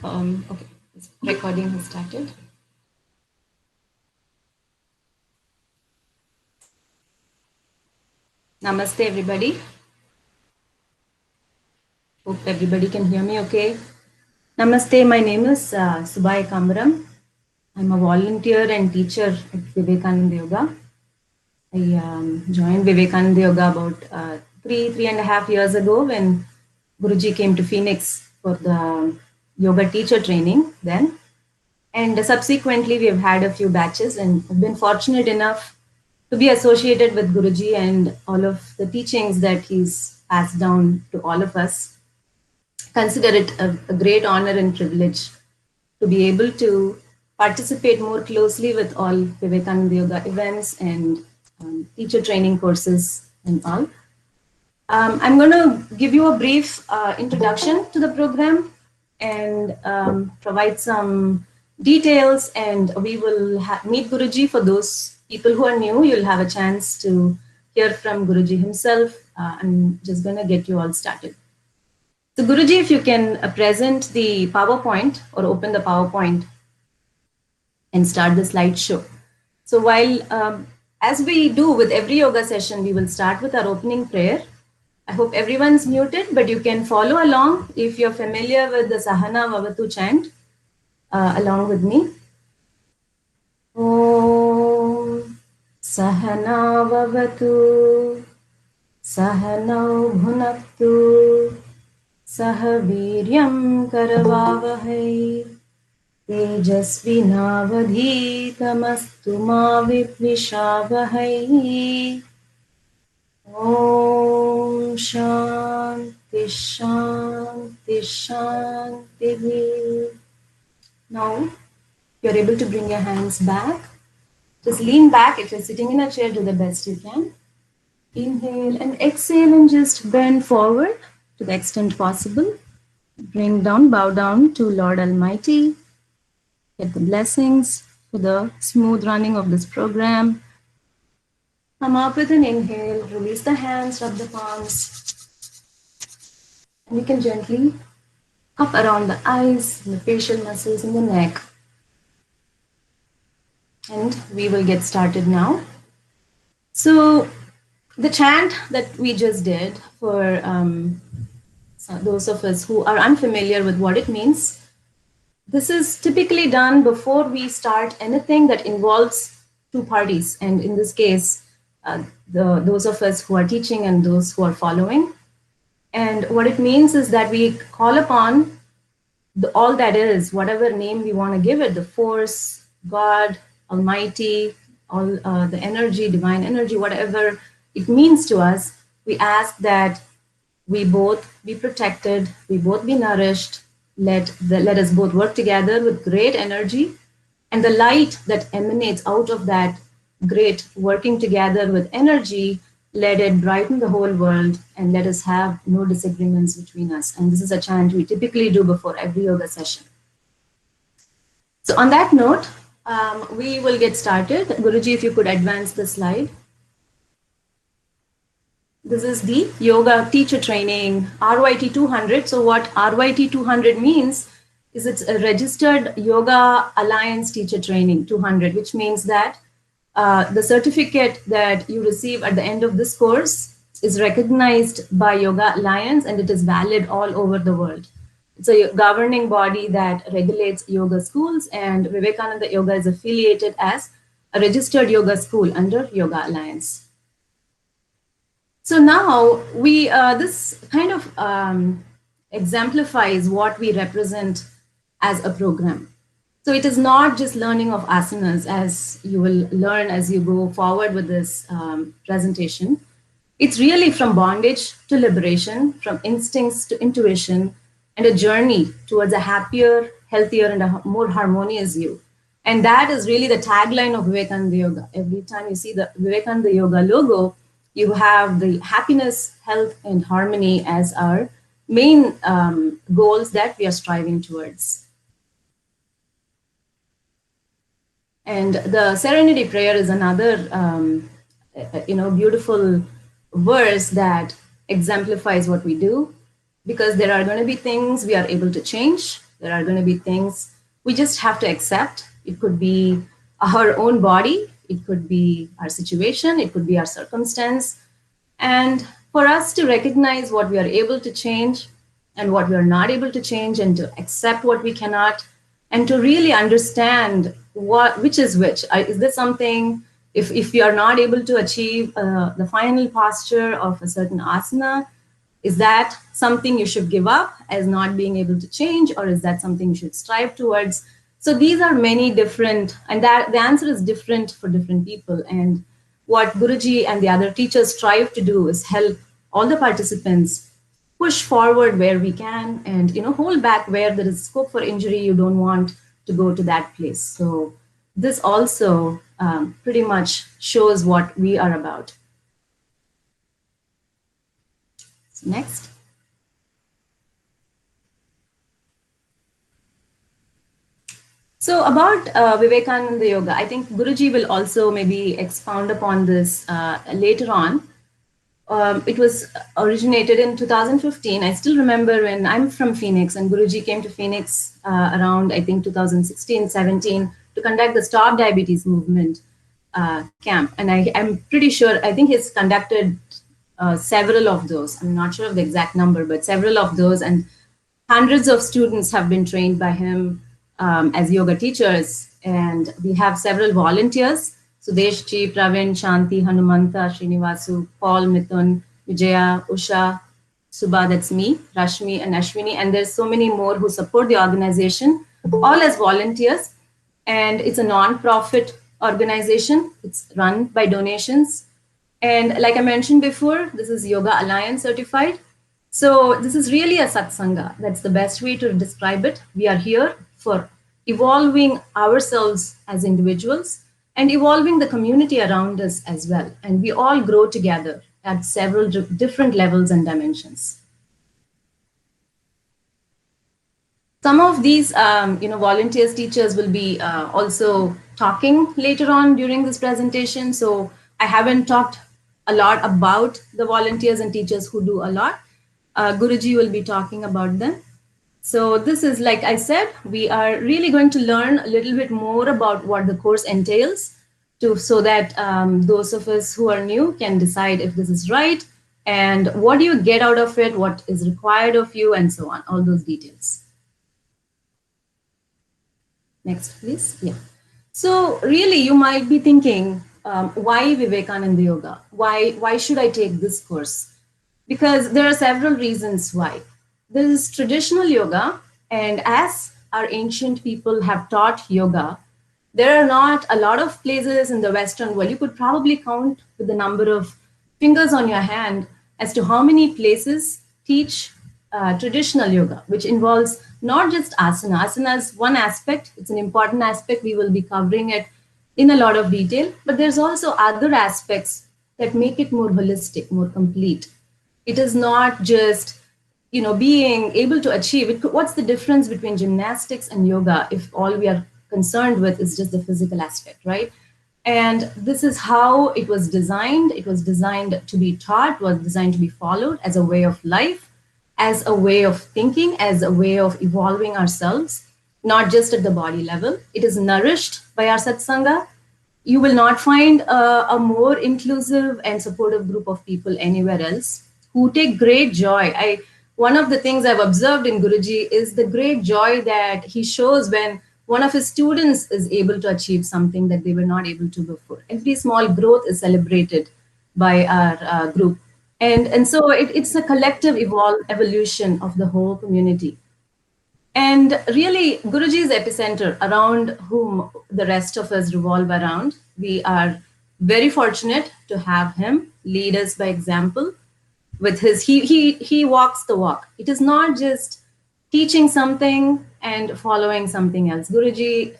Okay, this recording has started. Namaste, everybody. Hope everybody can hear me okay. Namaste, my name is Subai Kamram. I'm a volunteer and teacher at Vivekananda Yoga. I joined Vivekananda Yoga about 3.5 years ago when Guruji came to Phoenix for the yoga teacher training then. And subsequently, we've had a few batches and I've been fortunate enough to be associated with Guruji and all of the teachings that he's passed down to all of us. Consider it a great honor and privilege to be able to participate more closely with all Vivekananda Yoga events and teacher training courses and all. I'm going to give you a brief introduction to the program and provide some details, and we will meet Guruji. For those people who are new, you'll have a chance to hear from Guruji himself. I'm just going to get you all started. So Guruji, if you can present the PowerPoint or open the PowerPoint and start the slideshow. So while, as we do with every yoga session, we will start with our opening prayer. I hope everyone's muted, but you can follow along if you're familiar with the Sahana Vavatu chant along with me. Om Sahana Vavatu Sahanau Bhunaktu Sahaviryam Karavavahai Tejasvinavadhitamastu ma vipvishavahai. Om Shanti Shanti Shanti. Now, you're able to bring your hands back. Just lean back. If you're sitting in a chair, do the best you can. Inhale and exhale and just bend forward to the extent possible. Bring down, bow down to Lord Almighty. Get the blessings for the smooth running of this program. Come up with an inhale, release the hands, rub the palms. And you can gently up around the eyes, the facial muscles in the neck. And we will get started now. So the chant that we just did, for those of us who are unfamiliar with what it means, this is typically done before we start anything that involves two parties. And in this case, those of us who are teaching and those who are following. And what it means is that we call upon all that is, whatever name we want to give it, the force, God, Almighty, all the energy, divine energy, whatever it means to us. We ask that we both be protected, we both be nourished, let us both work together with great energy, and the light that emanates out of that great working together with energy, let it brighten the whole world and let us have no disagreements between us. And this is a chant we typically do before every yoga session. So on that note, we will get started. Guruji, if you could advance the slide. This is the yoga teacher training, RYT 200. So what RYT 200 means is it's a registered Yoga Alliance teacher training 200, which means that the certificate that you receive at the end of this course is recognized by Yoga Alliance and it is valid all over the world. It's a governing body that regulates yoga schools, and Vivekananda Yoga is affiliated as a registered yoga school under Yoga Alliance. So now this kind of exemplifies what we represent as a program. So it is not just learning of asanas, as you will learn as you go forward with this presentation. It's really from bondage to liberation, from instincts to intuition, and a journey towards a happier, healthier, and a more harmonious you. And that is really the tagline of Vivekananda Yoga. Every time you see the Vivekananda Yoga logo, you have the happiness, health, and harmony as our main goals that we are striving towards. And the Serenity Prayer is another, beautiful verse that exemplifies what we do, because there are going to be things we are able to change, There are going to be things we just have to accept. It could be our own body, it could be our situation, it could be our circumstance. And for us to recognize what we are able to change and what we are not able to change, and to accept what we cannot, and to really understand which is which. Is this something, if you are not able to achieve the final posture of a certain asana, is that something you should give up as not being able to change, or is that something you should strive towards? So these are many different, and that the answer is different for different people. And what Guruji and the other teachers strive to do is help all the participants push forward where we can, and hold back where there is scope for injury. You don't want to go to that place. So this also pretty much shows what we are about. So next. So about Vivekananda Yoga, I think Guruji will also maybe expound upon this later on. It was originated in 2015. I still remember when I'm from Phoenix, and Guruji came to Phoenix around, I think, 2016, 17 to conduct the Stop Diabetes Movement camp. And I'm pretty sure, I think he's conducted several of those. I'm not sure of the exact number, but several of those. And hundreds of students have been trained by him as yoga teachers. And we have several volunteers. Sudeshji, Pravin, Shanti, Hanumanta, Srinivasu, Paul, Mithun, Vijaya, Usha, Subha, that's me, Rashmi, and Ashwini. And there's so many more who support the organization, all as volunteers. And it's a non-profit organization. It's run by donations. And like I mentioned before, this is Yoga Alliance certified. So this is really a satsanga. That's the best way to describe it. We are here for evolving ourselves as individuals and evolving the community around us as well. And we all grow together at several different levels and dimensions. Some of these, volunteers, teachers will be also talking later on during this presentation. So I haven't talked a lot about the volunteers and teachers who do a lot. Guruji will be talking about them. So this is, like I said, we are really going to learn a little bit more about what the course entails, so that those of us who are new can decide if this is right, and what do you get out of it, what is required of you, and so on, all those details. Next, please. Yeah. So really, you might be thinking, why Vivekananda Yoga? Why should I take this course? Because there are several reasons why. There is traditional yoga, and as our ancient people have taught yoga, there are not a lot of places in the Western world. You could probably count with the number of fingers on your hand as to how many places teach traditional yoga, which involves not just asana. Asana is one aspect. It's an important aspect. We will be covering it in a lot of detail, but there's also other aspects that make it more holistic, more complete. It is not just being able to achieve it. What's the difference between gymnastics and yoga if all we are concerned with is just the physical aspect, right? And this is how it was designed. It was designed to be taught, was designed to be followed as a way of life, as a way of thinking, as a way of evolving ourselves, not just at the body level. It is nourished by our satsanga. You will not find a more inclusive and supportive group of people anywhere else who take great joy. One of the things I've observed in Guruji is the great joy that he shows when one of his students is able to achieve something that they were not able to before. Every small growth is celebrated by our group. And so it's a collective evolution of the whole community. And really, Guruji is the epicenter around whom the rest of us revolve around. We are very fortunate to have him lead us by example. With his, he walks the walk. It is not just teaching something and following something else. Guruji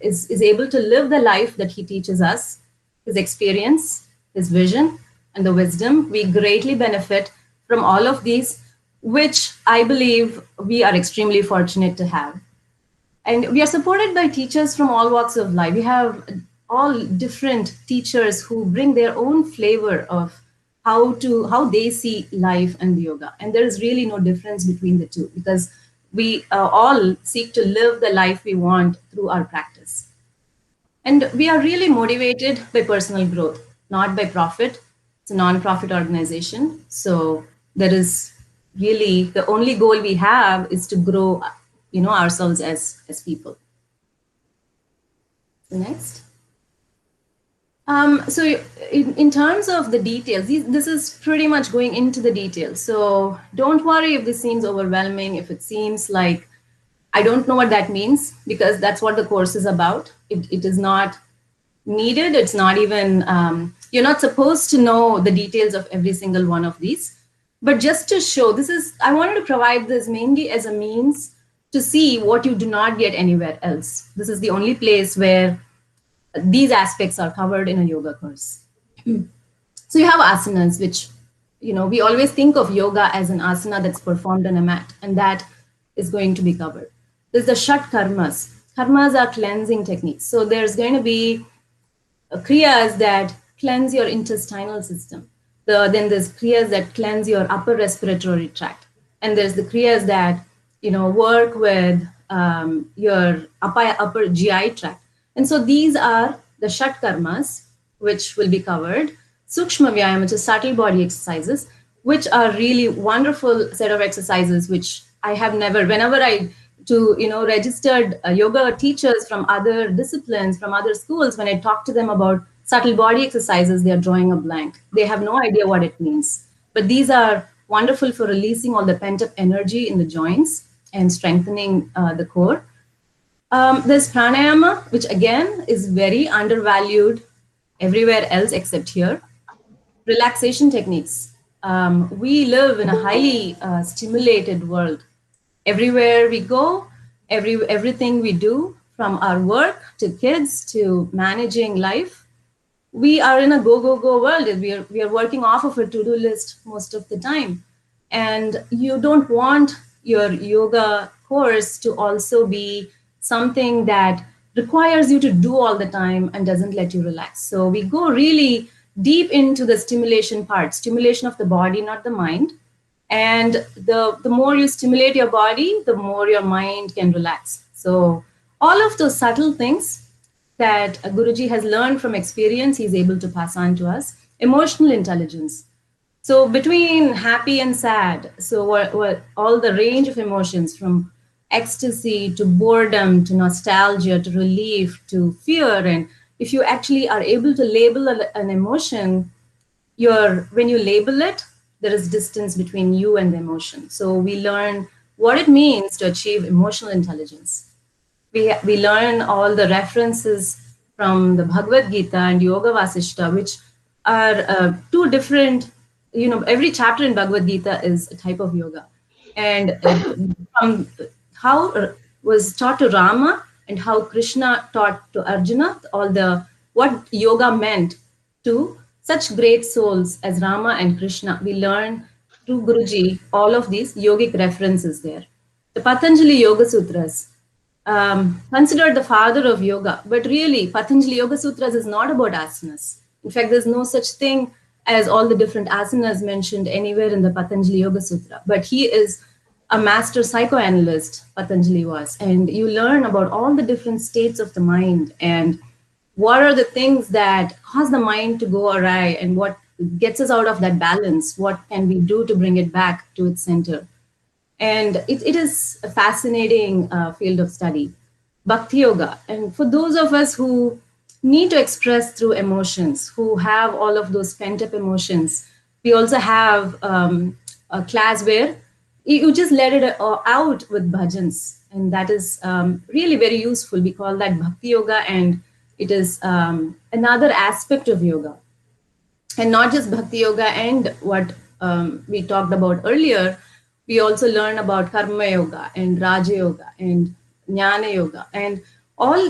is able to live the life that he teaches us, his experience, his vision, and the wisdom. We greatly benefit from all of these, which I believe we are extremely fortunate to have. And we are supported by teachers from all walks of life. We have all different teachers who bring their own flavor of how they see life and yoga. And there is really no difference between the two, because we all seek to live the life we want through our practice. And we are really motivated by personal growth, not by profit. It's a non-profit organization. So there is really the only goal we have is to grow, ourselves as people. Next. So in terms of the details, this is pretty much going into the details. So don't worry if this seems overwhelming, if it seems like I don't know what that means, because that's what the course is about. It is not needed. It's not even, you're not supposed to know the details of every single one of these. But just to show, I wanted to provide this mainly as a means to see what you do not get anywhere else. This is the only place where these aspects are covered in a yoga course. So you have asanas, which, we always think of yoga as an asana that's performed on a mat, and that is going to be covered. There's the shat karmas. Karmas are cleansing techniques. So there's going to be kriyas that cleanse your intestinal system. Then there's kriyas that cleanse your upper respiratory tract. And there's the kriyas that, work with your upper GI tract. And so these are the shat karmas, which will be covered. Sukshma vyayam, which is subtle body exercises, which are really wonderful set of exercises, which I have never, whenever I registered yoga teachers from other disciplines, from other schools, when I talk to them about subtle body exercises, they are drawing a blank. They have no idea what it means. But these are wonderful for releasing all the pent-up energy in the joints and strengthening the core. There's pranayama, which again is very undervalued everywhere else except here. Relaxation techniques. We live in a highly stimulated world. Everywhere we go, everything we do, from our work to kids to managing life, we are in a go, go, go world. We are working off of a to-do list most of the time. And you don't want your yoga course to also be something that requires you to do all the time and doesn't let you relax. So we go really deep into the stimulation part, stimulation of the body, not the mind. And the more you stimulate your body, the more your mind can relax. So all of those subtle things that Guruji has learned from experience, he's able to pass on to us. Emotional intelligence. So between happy and sad, so what all the range of emotions, from ecstasy to boredom to nostalgia to relief to fear. And if you actually are able to label an emotion, when you label it, there is distance between you and the emotion. So we learn what it means to achieve emotional intelligence. We learn all the references from the Bhagavad Gita and Yoga Vasishta, which are two different, every chapter in Bhagavad Gita is a type of yoga. And from how was taught to Rama and how Krishna taught to Arjuna, what yoga meant to such great souls as Rama and Krishna. We learn through Guruji all of these yogic references there. The Patanjali Yoga Sutras, considered the father of yoga, but really Patanjali Yoga Sutras is not about asanas. In fact, there's no such thing as all the different asanas mentioned anywhere in the Patanjali Yoga Sutra, but he is a master psychoanalyst, Patanjali was, and you learn about all the different states of the mind and what are the things that cause the mind to go awry and what gets us out of that balance, what can we do to bring it back to its center. And it is a fascinating field of study. Bhakti Yoga, and for those of us who need to express through emotions, who have all of those pent-up emotions, we also have a class where you just let it out with bhajans, and that is really very useful. We call that Bhakti Yoga, and it is another aspect of yoga. And not just Bhakti Yoga and what we talked about earlier, we also learn about Karma Yoga and Raja Yoga and Jnana Yoga and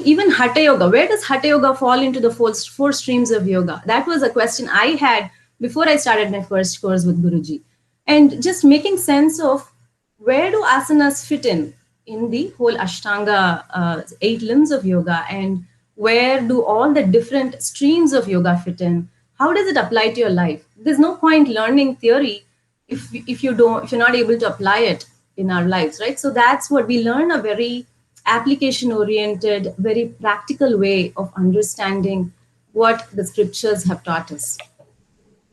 even Hatha Yoga. Where does Hatha Yoga fall into the four streams of yoga? That was a question I had before I started my first course with Guruji. And just making sense of where do asanas fit in the whole Ashtanga 8 limbs of yoga, and where do all the different streams of yoga fit in? How does it apply to your life? There's no point learning theory if you're not able to apply it in our lives, right? So that's what we learn, a very application oriented, very practical way of understanding what the scriptures have taught us.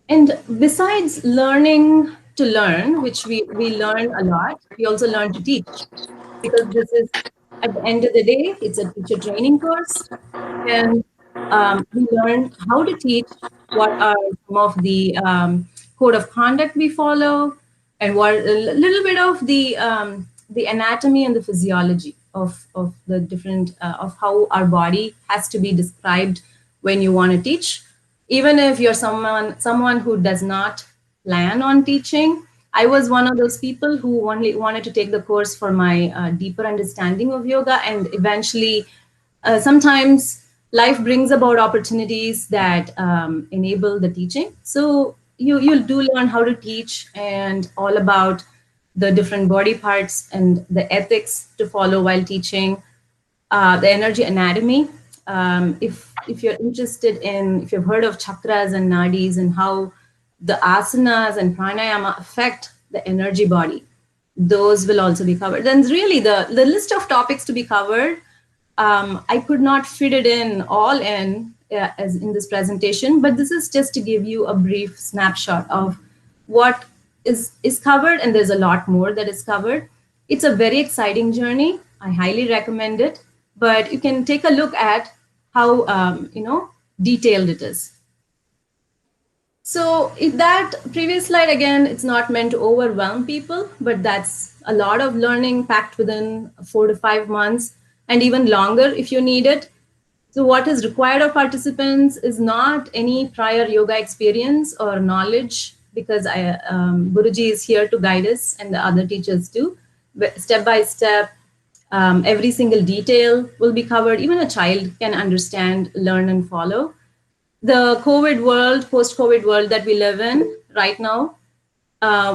And besides learning to learn, which we learn a lot, we also learn to teach, because this is, at the end of the day, it's a teacher training course. And we learn how to teach, what are some of the code of conduct we follow, and what a little bit of the anatomy and the physiology of the different of how our body has to be described when you want to teach. Even if you're someone who does not plan on teaching, I was one of those people who only wanted to take the course for my deeper understanding of yoga, and eventually, sometimes life brings about opportunities that enable the teaching. So you do learn how to teach, and all about the different body parts and the ethics to follow while teaching, the energy anatomy. If you're interested in, if you've heard of chakras and nadis and how the asanas and pranayama affect the energy body, those will also be covered. Then really the list of topics to be covered, I could not fit it in all in as in this presentation, but this is just to give you a brief snapshot of what is covered, and there's a lot more that is covered. It's a very exciting journey. I highly recommend it, but you can take a look at how detailed it is. So if that previous slide, again, it's not meant to overwhelm people, but that's a lot of learning packed within 4 to 5 months, and even longer if you need it. So what is required of participants is not any prior yoga experience or knowledge, because Guruji is here to guide us, and the other teachers too. Step by step, every single detail will be covered. Even a child can understand, learn, and follow. The COVID world, post-COVID world that we live in right now,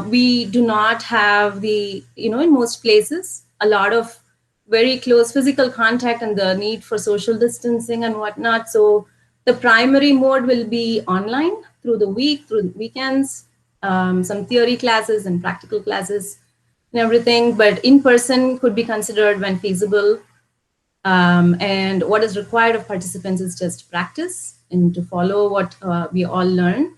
we do not have the, in most places, a lot of very close physical contact and the need for social distancing and whatnot. So the primary mode will be online through the week, through the weekends, some theory classes and practical classes and everything, but in person could be considered when feasible. And what is required of participants is just practice and to follow what we all learn.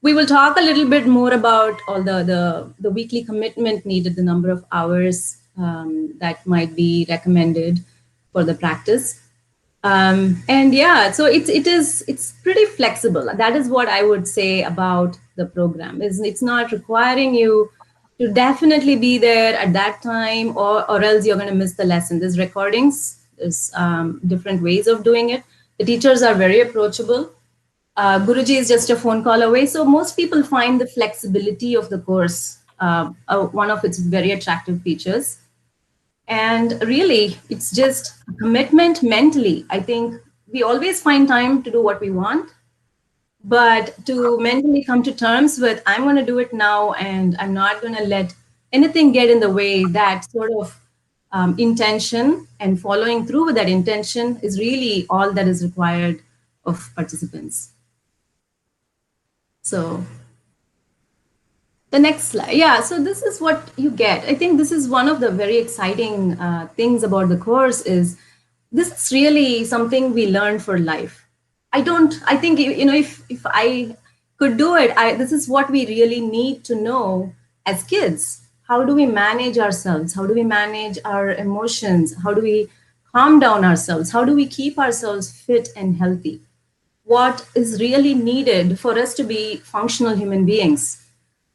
We will talk a little bit more about all the weekly commitment needed, the number of hours that might be recommended for the practice. And yeah, so it's pretty flexible. That is what I would say about the program. It's not requiring you to definitely be there at that time, or else you're going to miss the lesson. There's recordings, there's different ways of doing it. The teachers are very approachable. Guruji is just a phone call away. So most people find the flexibility of the course one of its very attractive features. And really, it's just a commitment mentally. I think we always find time to do what we want, but to mentally come to terms with, I'm going to do it now, and I'm not going to let anything get in the way, that sort of intention and following through with that intention is really all that is required of participants. So the next slide. Yeah, so this is what you get. I think this is one of the very exciting things about the course is this is really something we learn for life. I think, if I could do it, this is what we really need to know as kids. How do we manage ourselves? How do we manage our emotions? How do we calm down ourselves? How do we keep ourselves fit and healthy? What is really needed for us to be functional human beings,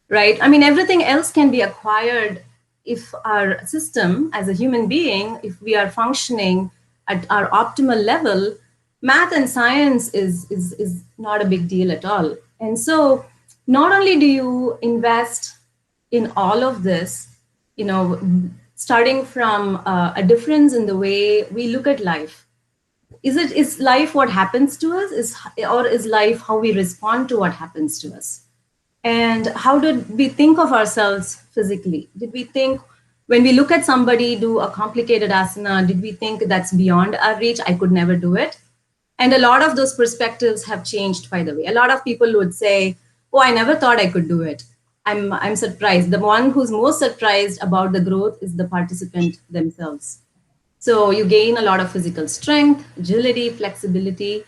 right? I mean, everything else can be acquired if our system as a human being, if we are functioning at our optimal level. Math and science is not a big deal at all. And so not only do you invest in all of this, starting from a difference in the way we look at life. Is life what happens to us, or is life how we respond to what happens to us? And how did we think of ourselves physically? Did we think, when we look at somebody do a complicated asana, did we think that's beyond our reach? I could never do it. And a lot of those perspectives have changed, by the way. A lot of people would say, oh, I never thought I could do it. I'm surprised. The one who's most surprised about the growth is the participant themselves. So you gain a lot of physical strength, agility, flexibility.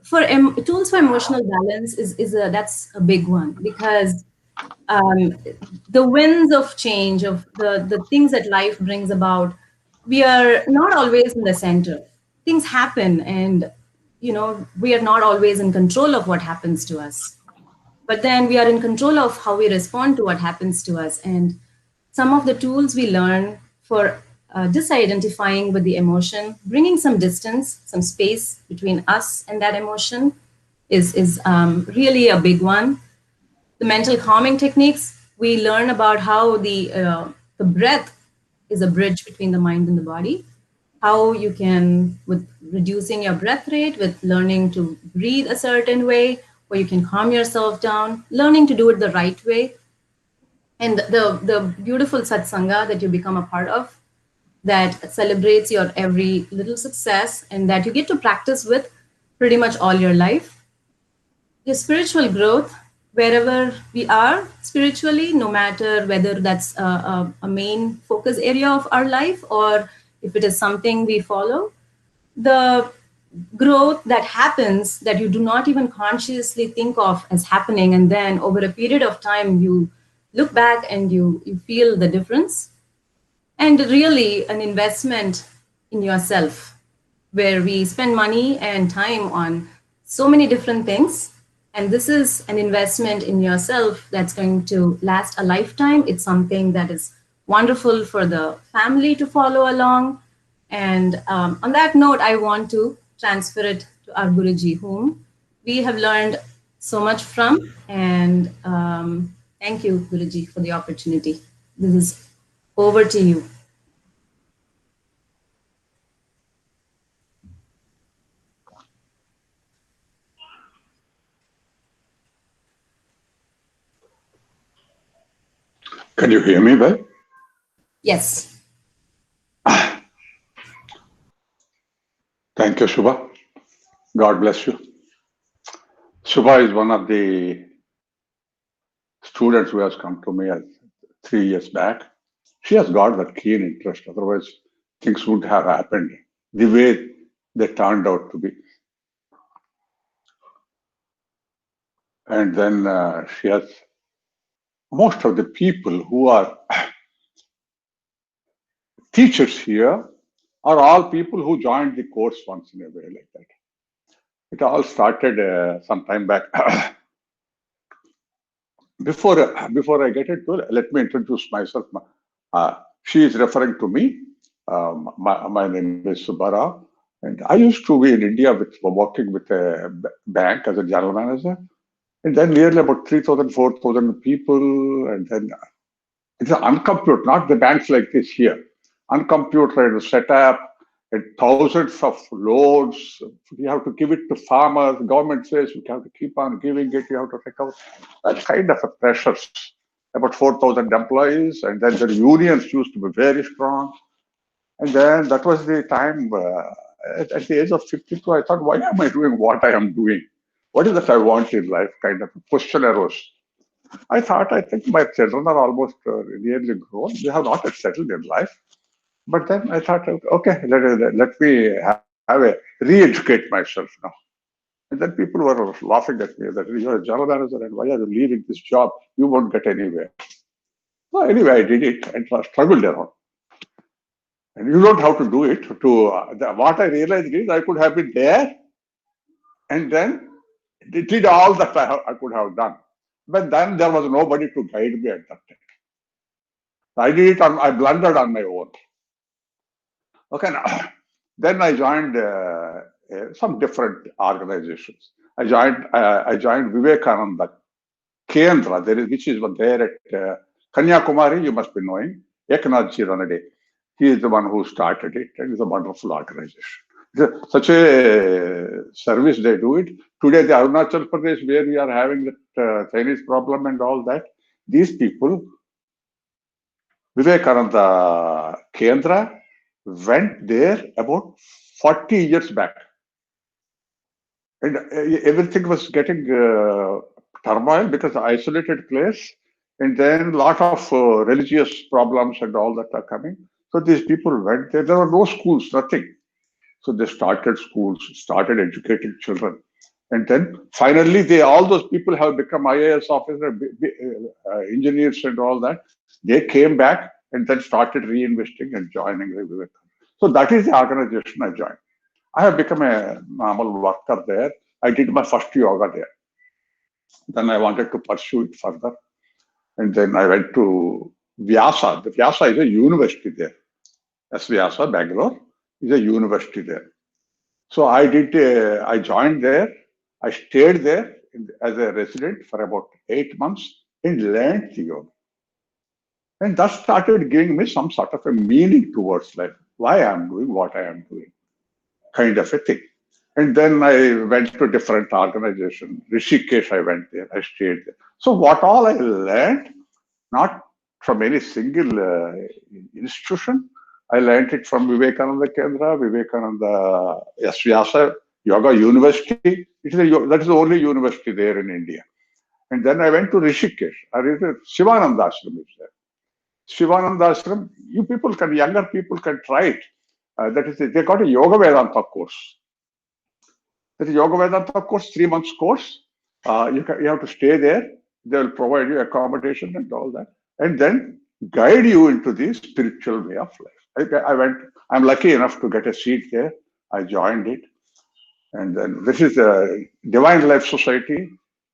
For tools for emotional balance is that's a big one, because um, the winds of change, of the things that life brings about, we are not always in the center. Things happen, and we are not always in control of what happens to us, but then we are in control of how we respond to what happens to us. And some of the tools we learn for just identifying with the emotion, bringing some distance, some space between us and that emotion, is really a big one. The mental calming techniques, we learn about how the breath is a bridge between the mind and the body. How you can, with reducing your breath rate, with learning to breathe a certain way, where you can calm yourself down, learning to do it the right way, and the beautiful satsanga that you become a part of, that celebrates your every little success and that you get to practice with pretty much all your life. Your spiritual growth, wherever we are spiritually, no matter whether that's a main focus area of our life or if it is something we follow, the growth that happens that you do not even consciously think of as happening, and then over a period of time you look back and you feel the difference. And really an investment in yourself, where we spend money and time on so many different things, and this is an investment in yourself that's going to last a lifetime. It's something that is wonderful for the family to follow along. And on that note, I want to transfer it to our Guruji, whom we have learned so much from. And thank you, Guruji, for the opportunity. This is over to you. Can you hear me well? Yes. Thank you, Shubha. God bless you. Shubha is one of the students who has come to me 3 years back. She has got that keen interest. Otherwise, things would have happened the way they turned out to be. And then she has most of the people who are teachers here are all people who joined the course once in a way like that. It all started some time back. Before I get into it, let me introduce myself. She is referring to me. My name is Subara, and I used to be in India working with a bank as a general manager, and then nearly about 3,000, 4,000 people, and then it's uncomputered, not the banks like this here. Uncomputered setup and thousands of loads. You have to give it to farmers. The government says you have to keep on giving it. You have to recover. That kind of a pressures. About 4,000 employees, and then the unions used to be very strong. And then that was the time. At the age of 52, I thought, why am I doing what I am doing? What is that I want in life? Kind of a question arose. I think my children are almost nearly grown. They have not yet settled in life. But then I thought, okay, let me have re-educate myself now. And then people were laughing at me that you're a general manager and why are you leaving this job? You won't get anywhere. So anyway, I did it and struggled around. And you don't have to do it. What I realized is I could have been there and then did all that I could have done. But then there was nobody to guide me at that time. I blundered on my own. Okay, now, then I joined some different organizations. I joined Vivekananda Kendra, which is one there at Kanyakumari, you must be knowing, Eknath Ranade. He is the one who started it, and it's a wonderful organization. Such a service they do it. Today, the Arunachal Pradesh, where we are having that Chinese problem and all that, these people, Vivekananda Kendra, went there about 40 years back. And everything was getting turmoil because the isolated place. And then a lot of religious problems and all that are coming. So these people went there. There were no schools, nothing. So they started schools, started educating children. And then finally, all those people have become IAS officers, engineers and all that. They came back and then started reinvesting and joining the Vivekananda. So that is the organization I joined. I have become a normal worker there. I did my first yoga there. Then I wanted to pursue it further. And then I went to Vyasa. The Vyasa is a university there. That's Vyasa, Bangalore, is a university there. So I joined there. I stayed there as a resident for about 8 months and learned the yoga. And that started giving me some sort of a meaning towards life, why I am doing what I am doing, kind of a thing. And then I went to different organizations. Rishikesh, I went there, I stayed there. So what all I learned, not from any single institution, I learned it from Vivekananda Kendra, Vivekananda Vyasa Yoga University. That is the only university there in India. And then I went to Rishikesh. Shivananda Ashram is there. Shivananda Ashram, younger people can try it. That is, they got a Yoga Vedanta course. That is Yoga Vedanta course, 3 months course. You have to stay there. They will provide you accommodation and all that, and then guide you into the spiritual way of life. I went. I'm lucky enough to get a seat there. I joined it, and then this is the Divine Life Society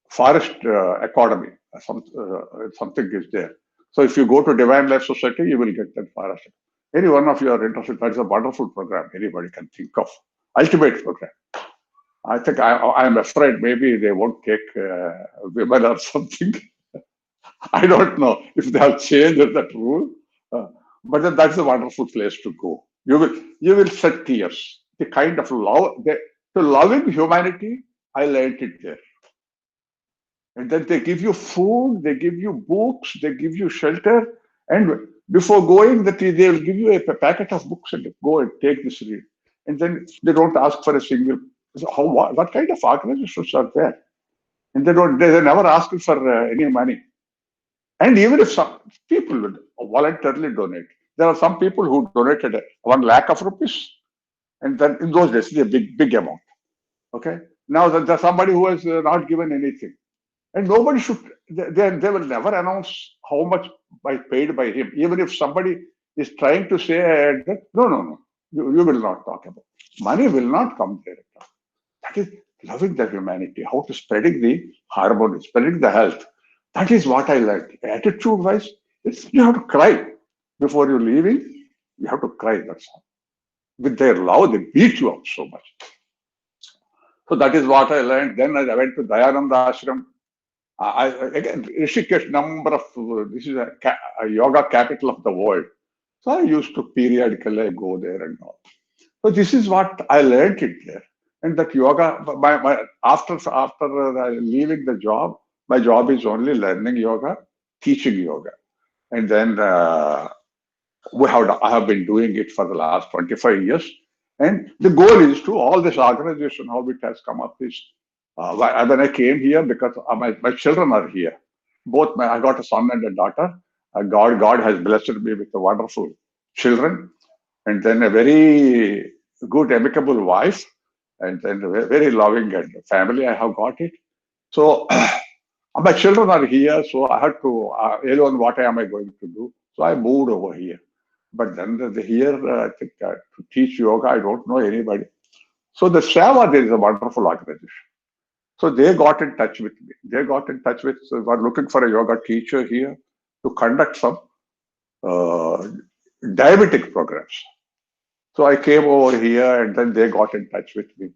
Forest Academy. Something is there. So if you go to Divine Life Society, you will get that forest. Any one of you are interested. That is a wonderful program. Anybody can think of. Ultimate program. I think I'm afraid maybe they won't take women or something. I don't know if they have changed that rule, but then that's a wonderful place to go. You will shed tears. The kind of love, to loving humanity, I learned it there. And then they give you food, they give you books, they give you shelter, and before going, they will give you a packet of books and go and take this read. And then they don't ask for a single. What kind of organizations are there? And they never ask for any money. And even if some people would voluntarily donate, there are some people who donated 1 lakh of rupees, and then in those days, it's a big amount. Okay. Now there's somebody who has not given anything, and nobody should. They will never announce how much paid by him, even if somebody is trying to say that no, you will not talk about money. Will not come there. That is loving the humanity, how to spreading the harmony, spreading the health. That is what I learned. Attitude-wise, you have to cry before you're leaving. You have to cry. That's all. With their love, they beat you up so much. So that is what I learned. Then I went to Dayananda Ashram. Again, Rishikesh, number of this is a yoga capital of the world. So I used to periodically go there and all. So this is what I learned it there. And that yoga, after leaving the job, my job is only learning yoga, teaching yoga. And then I have been doing it for the last 25 years. And the goal is to all this organization, how it has come up is, when I came here, because my children are here. I got a son and a daughter. God has blessed me with a wonderful children. And then a very good, amicable wife. And then a very loving family, I have got it. So my children are here, so I had to, alone, what am I going to do? So I moved over here. But then here, I think to teach yoga, I don't know anybody. So the Seva, there is a wonderful organization. So they got in touch with me. So they were looking for a yoga teacher here to conduct some diabetic programs. So I came over here and then they got in touch with me.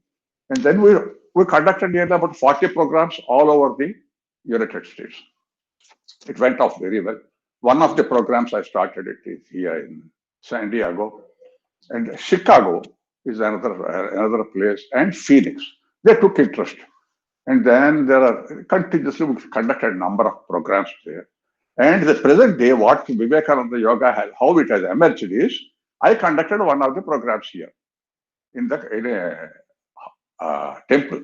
And then we conducted nearly about 40 programs all over the United States. It went off very well. One of the programs I started it is here in San Diego, and Chicago is another place, and Phoenix. They took interest. And then there are continuously conducted a number of programs there. And the present day, what Vivekananda Yoga has, how it has emerged is, I conducted one of the programs here in a temple.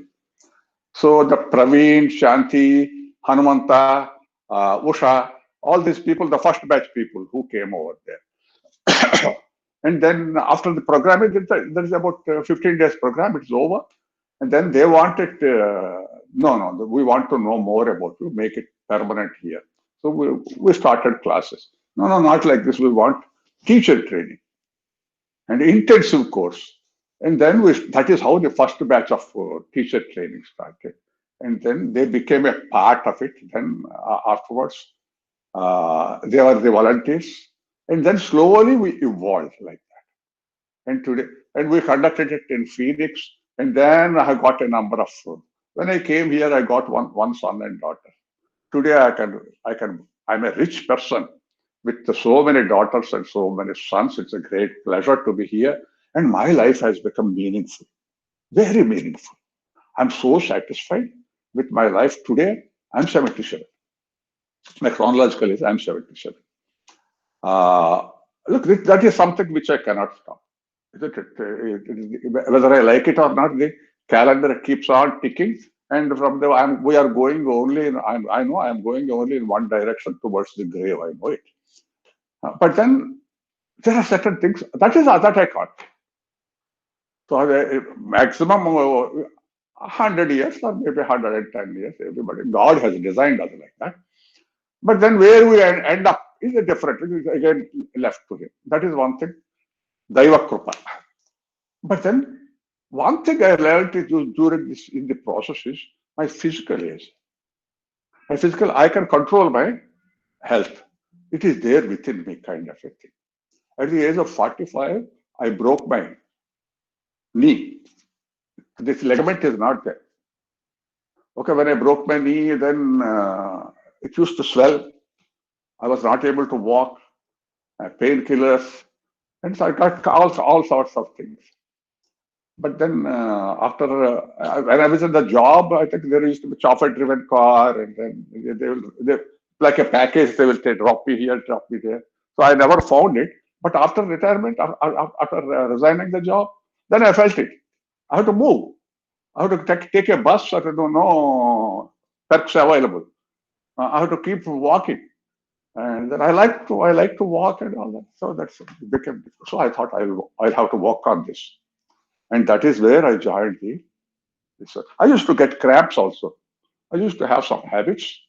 So the Praveen, Shanti, Hanumanta, Usha, all these people, the first batch people who came over there. And then after the programming, there is about 15 days program, it's over. And then they wanted, no, we want to know more about you, make it permanent here. So we started classes. No, not like this. We want teacher training and intensive course. And then that is how the first batch of teacher training started. And then they became a part of it. Then afterwards, they were the volunteers. And then slowly we evolved like that. And today, and we conducted it in Phoenix. And then I got a number of, when I came here, I got one son and daughter. Today I'm a rich person with so many daughters and so many sons. It's a great pleasure to be here. And my life has become meaningful, very meaningful. I'm so satisfied with my life today. I'm 77. My chronological is I'm 77. Look, that is something which I cannot stop. Isn't it? Whether I like it or not, the calendar keeps on ticking. And from there, we are going only in, I know I'm going only in one direction towards the grave. I know it. But then there are certain things that I can't. So maximum 100 years or maybe 110 years, everybody. God has designed us like that. But then where we end up is a different, again left to him. That is one thing. Daiva Krupa. But then one thing I learned during this in the process is my physical age. My physical, I can control my health. It is there within me, kind of a thing. At the age of 45, I broke my knee. This ligament is not there. Okay, when I broke my knee, then it used to swell. I was not able to walk, painkillers, and so I got all sorts of things. But then after, when I was in the job, I think there used to be chauffeur-driven car, and then they like a package, they will say, drop me here, drop me there. So I never found it. But after retirement, after resigning the job, then I felt it. I have to move. I have to take a bus. I don't know perks available. I have to keep walking. And then I like to walk and all that. So that's became. So I thought I'll have to work on this. And that is where I joined the research. I used to get cramps also. I used to have some habits.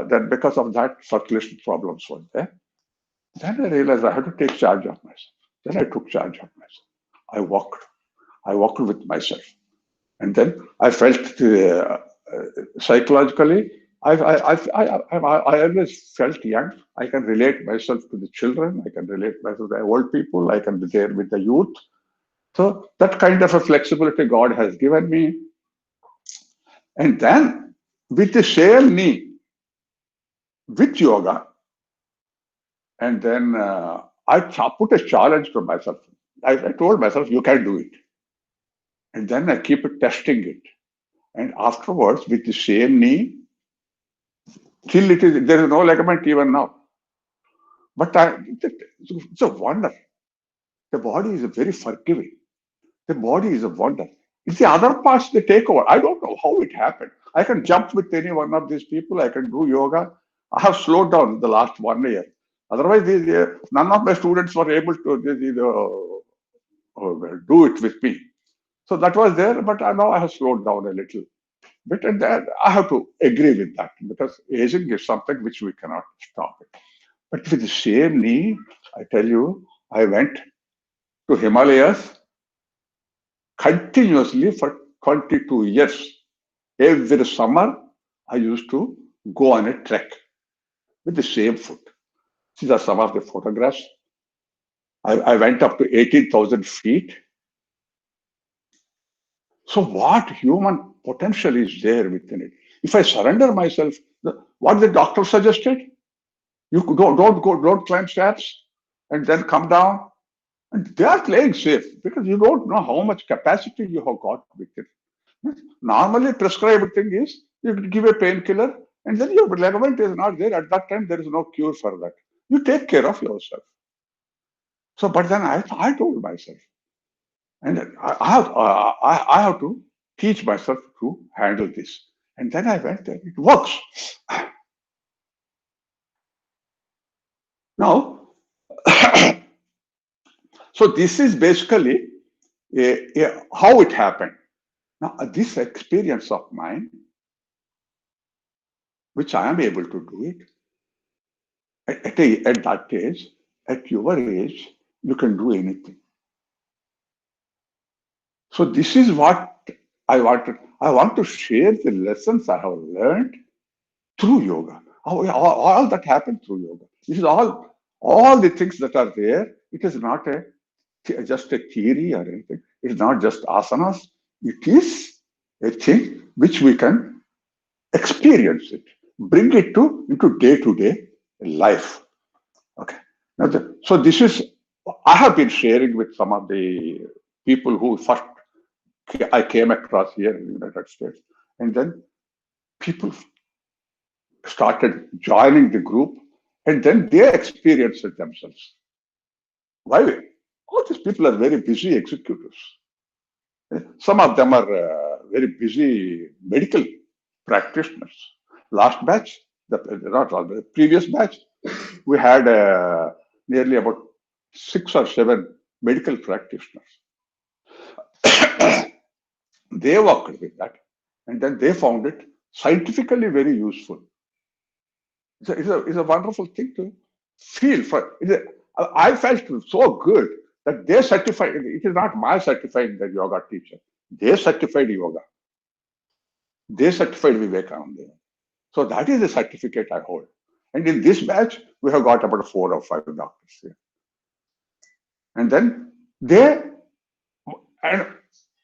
Then because of that, circulation problems were there. Then I realized I had to take charge of myself. Then I took charge of myself. I walked. I walked with myself. And then I felt psychologically, I always felt young. I can relate myself to the children. I can relate myself to the old people. I can be there with the youth. So that kind of a flexibility God has given me. And then with the same knee, with yoga, and then I put a challenge to myself. I told myself, you can do it. And then I keep testing it. And afterwards, with the same knee, till there is no ligament even now. But it's a wonder. The body is very forgiving. The body is a wonder. It's the other parts they take over. I don't know how it happened. I can jump with any one of these people. I can do yoga. I have slowed down the last 1 year. Otherwise, none of my students were able to do it with me. So that was there, but now I have slowed down a little bit. And then I have to agree with that because aging is something which we cannot stop it. But with the same knee, I tell you, I went to Himalayas continuously for 22 years. Every summer, I used to go on a trek with the same foot. These are some of the photographs. I went up to 18,000 feet. So what human potential is there within it? If I surrender myself, what the doctor suggested, you don't climb steps and then come down. And they are playing safe because you don't know how much capacity you have got with it. Normally prescribed thing is you give a painkiller and then your ligament is not there. At that time, there is no cure for that. You take care of yourself. So, but then I told myself, and I have to teach myself to handle this. And then I went there. It works. Now, so this is basically how it happened. Now, this experience of mine, which I am able to do it at that age, at your age, you can do anything. So this is what I wanted. I want to share the lessons I have learned through yoga. All that happened through yoga. This is all the things that are there. It is not just a theory or anything. It's not just asanas. It is a thing which we can experience it, bring it into day-to-day life. Okay. Now, so this is, I have been sharing with some of the people who first I came across here in the United States, and then people started joining the group, and then they experienced it themselves. Why? All these people are very busy executives. Some of them are very busy medical practitioners. Last batch, not all, the previous batch, we had nearly about 6 or 7 medical practitioners. They worked with that, and then they found it scientifically very useful. It's a wonderful thing to feel. I felt so good that they certified. It is not my certifying the yoga teacher. They certified yoga. They certified Vivekananda. So that is the certificate I hold. And in this batch, we have got about 4 or 5 doctors here. And then they, and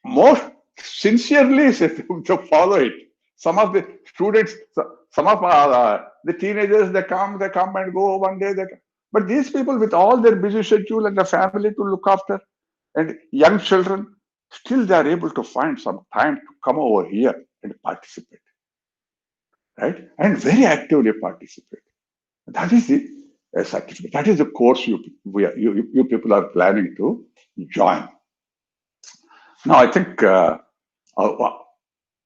most sincerely to follow it. Some of the students, some of the teenagers, they come and go one day. But these people with all their busy schedule and the family to look after and young children, still they are able to find some time to come over here and participate. Right? And very actively participate. That is the certificate. That is the course you people are planning to join. Now, I think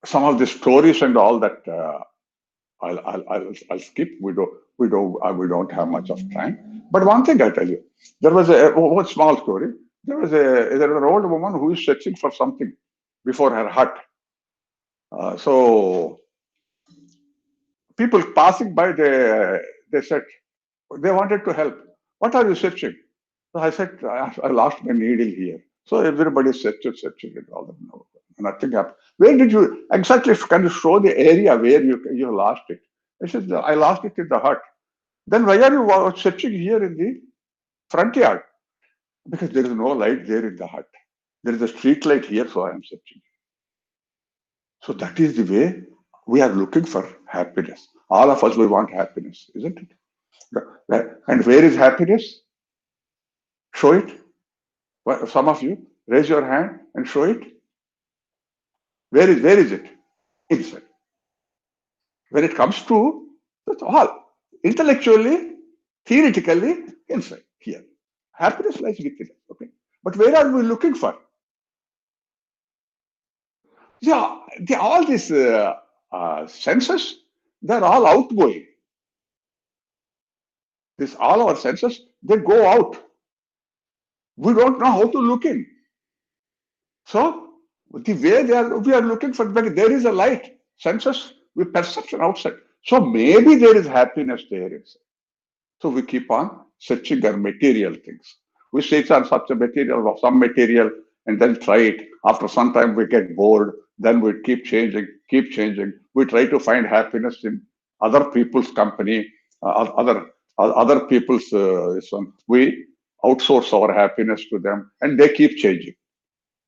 some of the stories and all that I'll skip. We don't have much of time. But one thing I tell you, there was one small story. There was an old woman who is searching for something before her hut. So people passing by, they said they wanted to help. What are you searching? So I said, I lost my needle here. So everybody searching it. All them know. Nothing happened. Where did you exactly? Can you show the area where you lost it? I said, I lost it in the hut. Then why are you searching here in the front yard? Because there is no light there in the hut. There is a street light here, so I am searching. So that is the way we are looking for happiness. All of us, we want happiness, isn't it? And where is happiness? Show it. Well, some of you, raise your hand and show it. Where is it? Inside. When it comes to, that's all. Intellectually, theoretically, inside, here. Happiness lies within us, okay? But where are we looking for? Yeah, all these senses, they're all outgoing. All our senses, they go out. We don't know how to look in. So the way we are looking for, there is a light, senses with perception outside. So maybe there is happiness there inside. So we keep on searching our material things. We search on such a material or some material and then try it. After some time we get bored. Then we keep changing. We try to find happiness in other people's company, other people's. We outsource our happiness to them, and they keep changing.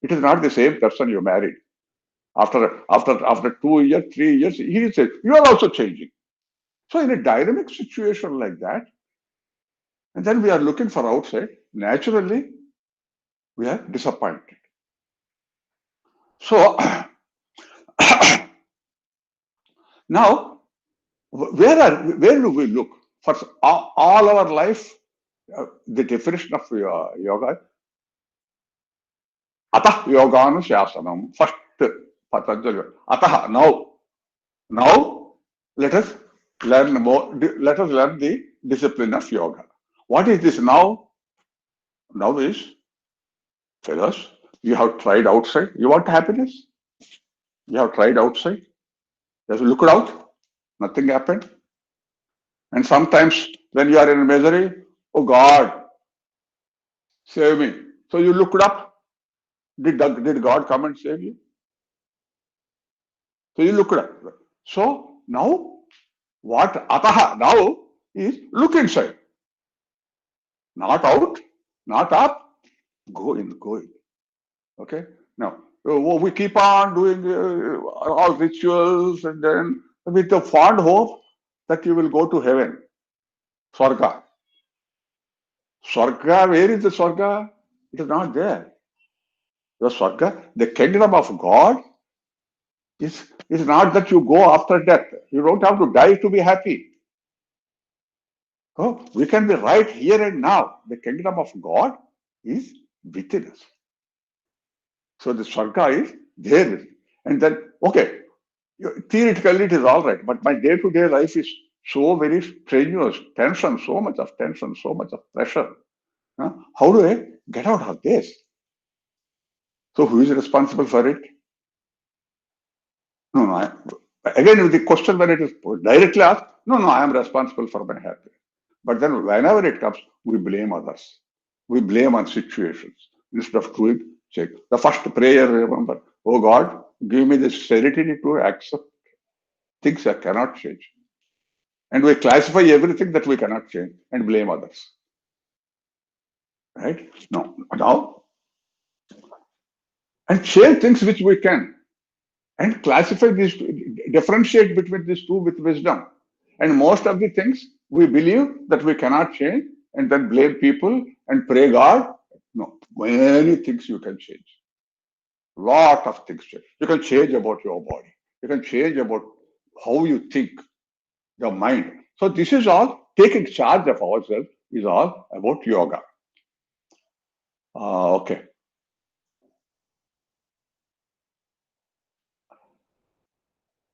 It is not the same person you married. After 2 years, 3 years, he says, you are also changing. So in a dynamic situation like that, and then we are looking for outside, naturally, we are disappointed. So now, where do we look? For all our life, the definition of yoga, atah yoganu shasanam. First, Patanjali. Atah, now, let us learn more. Let us learn the discipline of yoga. What is this now? Now is, tell us, you have tried outside. You want happiness? You have tried outside. Just look it out. Nothing happened. And sometimes when you are in misery, oh God, save me. So you looked up. Did God come and save you? So you looked up. So now what ataha now is look inside. Not out, not up, go in, go in. Okay? Now, we keep on doing all rituals and then with the fond hope that you will go to heaven. Swarga. Swarga, where is the Swarga? It is not there. The Swarga, the kingdom of God is not that you go after death. You don't have to die to be happy. Oh, we can be right here and now. The kingdom of God is within us. So the Swarga is there. And then, okay, theoretically it is all right, but my day-to-day life is so very strenuous, tension, so much of tension, so much of pressure. How do I get out of this? So who is responsible for it? No, again, with the question when it is directly asked, no, I am responsible for my happiness. But then whenever it comes, we blame others. We blame on situations instead of doing check. The first prayer, remember, oh God, give me the serenity to accept things I cannot change. And we classify everything that we cannot change and blame others. Right? No. Now, and change things which we can. And classify these, differentiate between these two with wisdom. And most of the things we believe that we cannot change and then blame people and pray God. No, many things you can change. Lot of things change. You can change about your body. You can change about how you think, your mind. So this is all, taking charge of ourselves is all about yoga. Okay.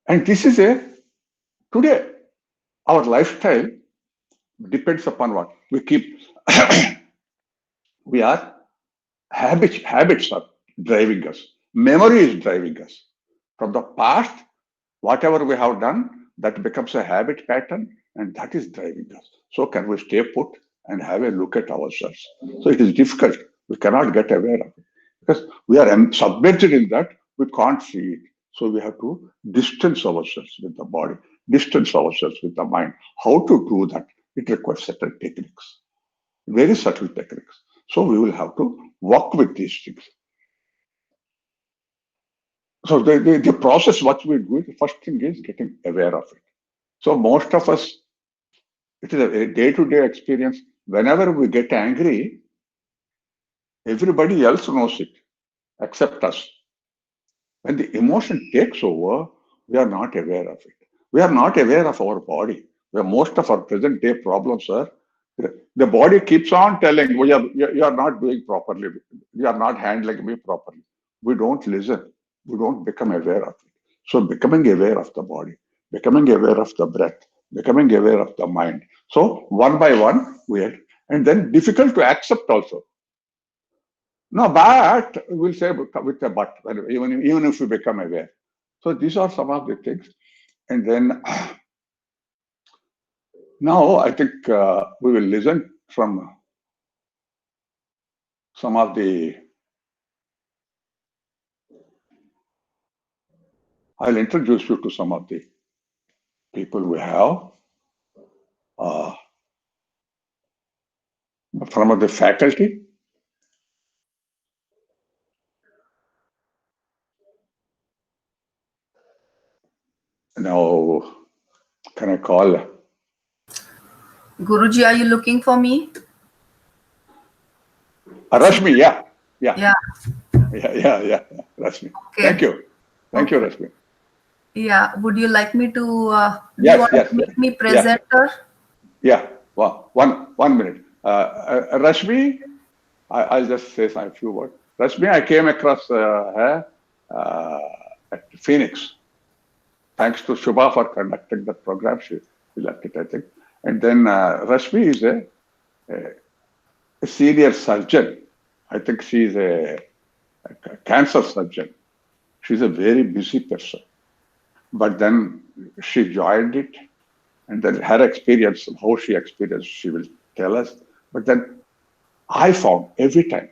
And this is today, our lifestyle depends upon what? We keep, we are, habits are driving us. Memory is driving us. From the past, whatever we have done, that becomes a habit pattern and that is driving us. So can we stay put and have a look at ourselves? So it is difficult. We cannot get aware of it because we are submerged in that. We can't see it. So we have to distance ourselves with the body, distance ourselves with the mind. How to do that? It requires certain techniques, very subtle techniques. So we will have to work with these things. So the process, what we do, the first thing is getting aware of it. So most of us, it is a day-to-day experience. Whenever we get angry, everybody else knows it, except us. When the emotion takes over, we are not aware of it. We are not aware of our body. Where most of our present day problems are, the body keeps on telling, you are not doing properly. You are not handling me properly. We don't listen. We don't become aware of it. So becoming aware of the body, becoming aware of the breath, becoming aware of the mind. So one by one, and then difficult to accept also. No, but we'll say with a but, even if we become aware. So these are some of the things. And then now I think we will listen from some of the, I'll introduce you to some of the people we have from the faculty. Now, can I call? Guruji, are you looking for me? Rashmi, yeah. Yeah. Rashmi. Okay. Thank you, Rashmi. Yeah. Would you like me to? Do Yes, you want to make me presenter? Yeah. Well, one minute. Rashmi, I'll just say a few words. Rashmi, I came across her at Phoenix. Thanks to Shubha for conducting the program. She left it, I think. And then Rashmi is a a senior surgeon. I think she's a cancer surgeon. She's a very busy person. But then she joined it, and then her experience, how she experienced, she will tell us. But then I found every time,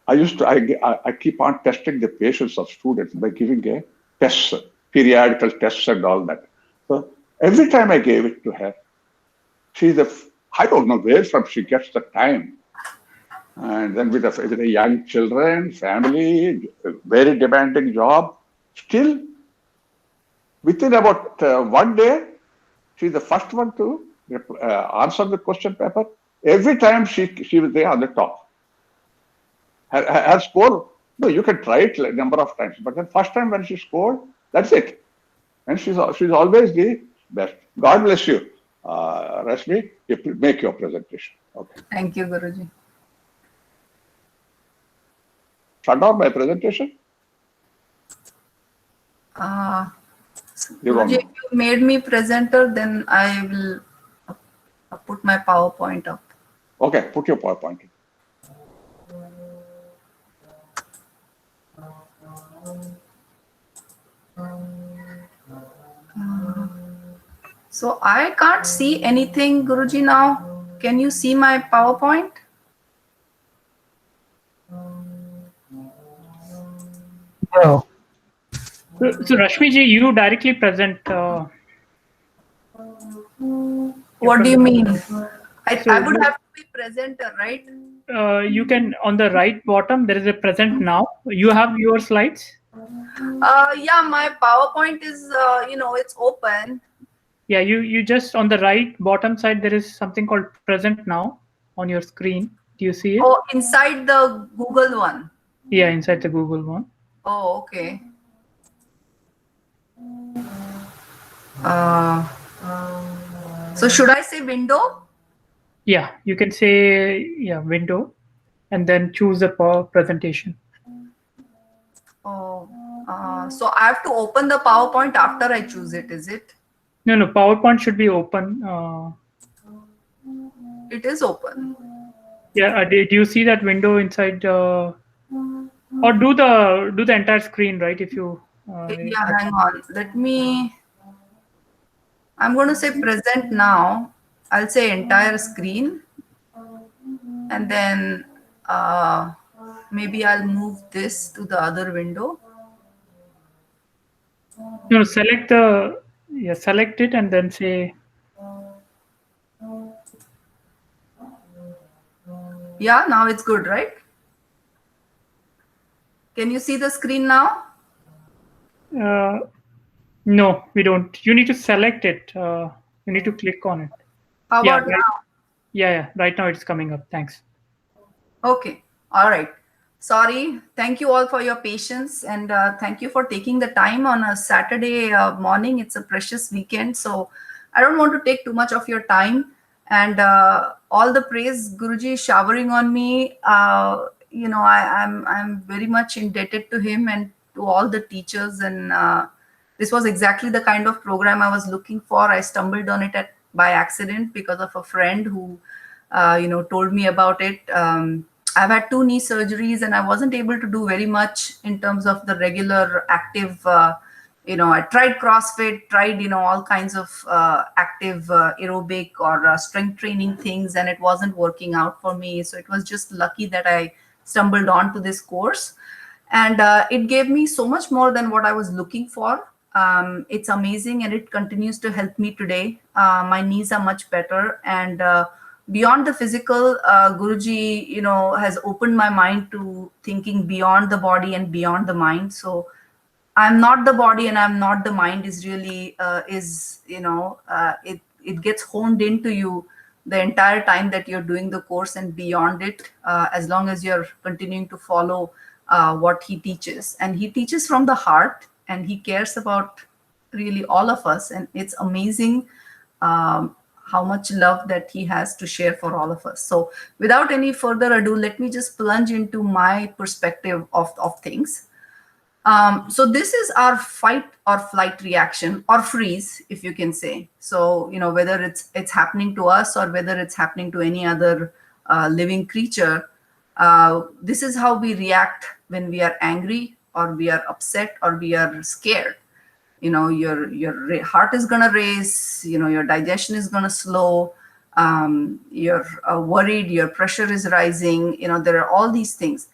I keep on testing the patience of students by giving a test, periodical tests and all that. So every time I gave it to her, I don't know where from she gets the time. And then with a young children, family, very demanding job, still within about 1 day, she's the first one to answer the question paper. Every time she was there on the top. Her score, no, you can try it a number of times, but the first time when she scored, that's it. And she's always the best. God bless you, Rashmi. You make your presentation. Okay. Thank you, Guruji. Shut down my presentation. Guruji, if you made me presenter, then I will put my PowerPoint up. Okay, put your PowerPoint. So I can't see anything, Guruji, now. Can you see my PowerPoint? No. So Rashmi ji, you directly present. What do you mean? I would have to be presenter, right? You can, on the right bottom, there is a present now. You have your slides? Yeah, my PowerPoint is, it's open. Yeah, you just, on the right bottom side, there is something called present now on your screen. Do you see it? Oh, inside the Google one. Yeah, inside the Google one. Oh, okay. So should I say window? Yeah, you can say, window, and then choose the presentation. Oh, so I have to open the PowerPoint after I choose it, is it? No, PowerPoint should be open. It is open. Yeah, did you see that window inside? Or do the entire screen, right? If you. Yeah, hang on. I'm going to say present now. I'll say entire screen. And then maybe I'll move this to the other window. No, select it and then say. Yeah, now it's good, right? Can you see the screen now? No, we don't. You need to select it. You need to click on it. How about now? Yeah. Right now it's coming up. Thanks. Okay. All right. Sorry. Thank you all for your patience, and thank you for taking the time on a Saturday morning. It's a precious weekend, so I don't want to take too much of your time. And all the praise Guruji is showering on me. I'm very much indebted to him and to all the teachers. And this was exactly the kind of program I was looking for. I stumbled on it by accident because of a friend who, told me about it. I've had 2 knee surgeries, and I wasn't able to do very much in terms of the regular active. I tried CrossFit, tried all kinds of active aerobic or strength training things, and it wasn't working out for me. So it was just lucky that I stumbled onto this course, and it gave me so much more than what I was looking for. It's amazing, and it continues to help me today. My knees are much better, and beyond the physical, Guruji, has opened my mind to thinking beyond the body and beyond the mind. So I'm not the body and I'm not the mind is really it gets honed into you the entire time that you're doing the course and beyond it, as long as you're continuing to follow what he teaches. And he teaches from the heart, and he cares about really all of us. And it's amazing how much love that he has to share for all of us. So without any further ado, let me just plunge into my perspective of things. So this is our fight or flight reaction, or freeze, if you can say. So, whether it's happening to us or whether it's happening to any other living creature, this is how we react when we are angry or we are upset or we are scared. Your heart is going to race, your digestion is going to slow, you're worried, your pressure is rising, there are all these things.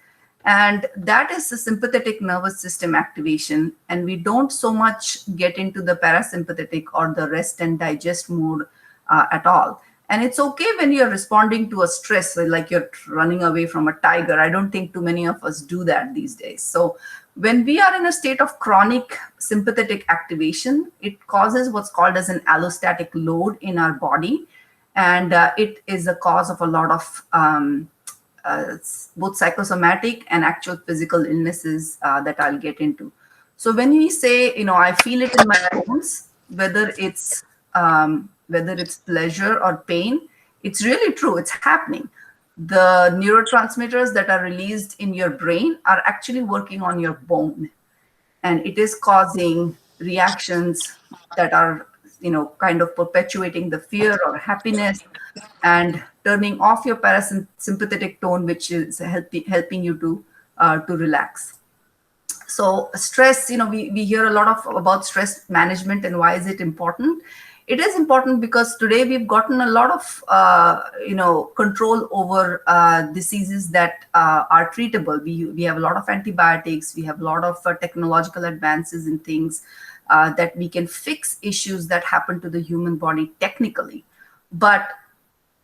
And that is the sympathetic nervous system activation. And we don't so much get into the parasympathetic or the rest and digest mode at all. And it's okay when you're responding to a stress, like you're running away from a tiger. I don't think too many of us do that these days. So when we are in a state of chronic sympathetic activation, it causes what's called as an allostatic load in our body. And it is a cause of a lot of both psychosomatic and actual physical illnesses that I'll get into. So when we say, I feel it in my bones, whether it's pleasure or pain, it's really true. It's happening. The neurotransmitters that are released in your brain are actually working on your bone, and it is causing reactions that are, kind of perpetuating the fear or happiness and turning off your parasympathetic tone, which is helping you to relax. So stress, we hear a lot about stress management and why is it important. It is important because today we've gotten a lot of, control over diseases that are treatable. We have a lot of antibiotics. We have a lot of technological advances in things that we can fix issues that happen to the human body technically. But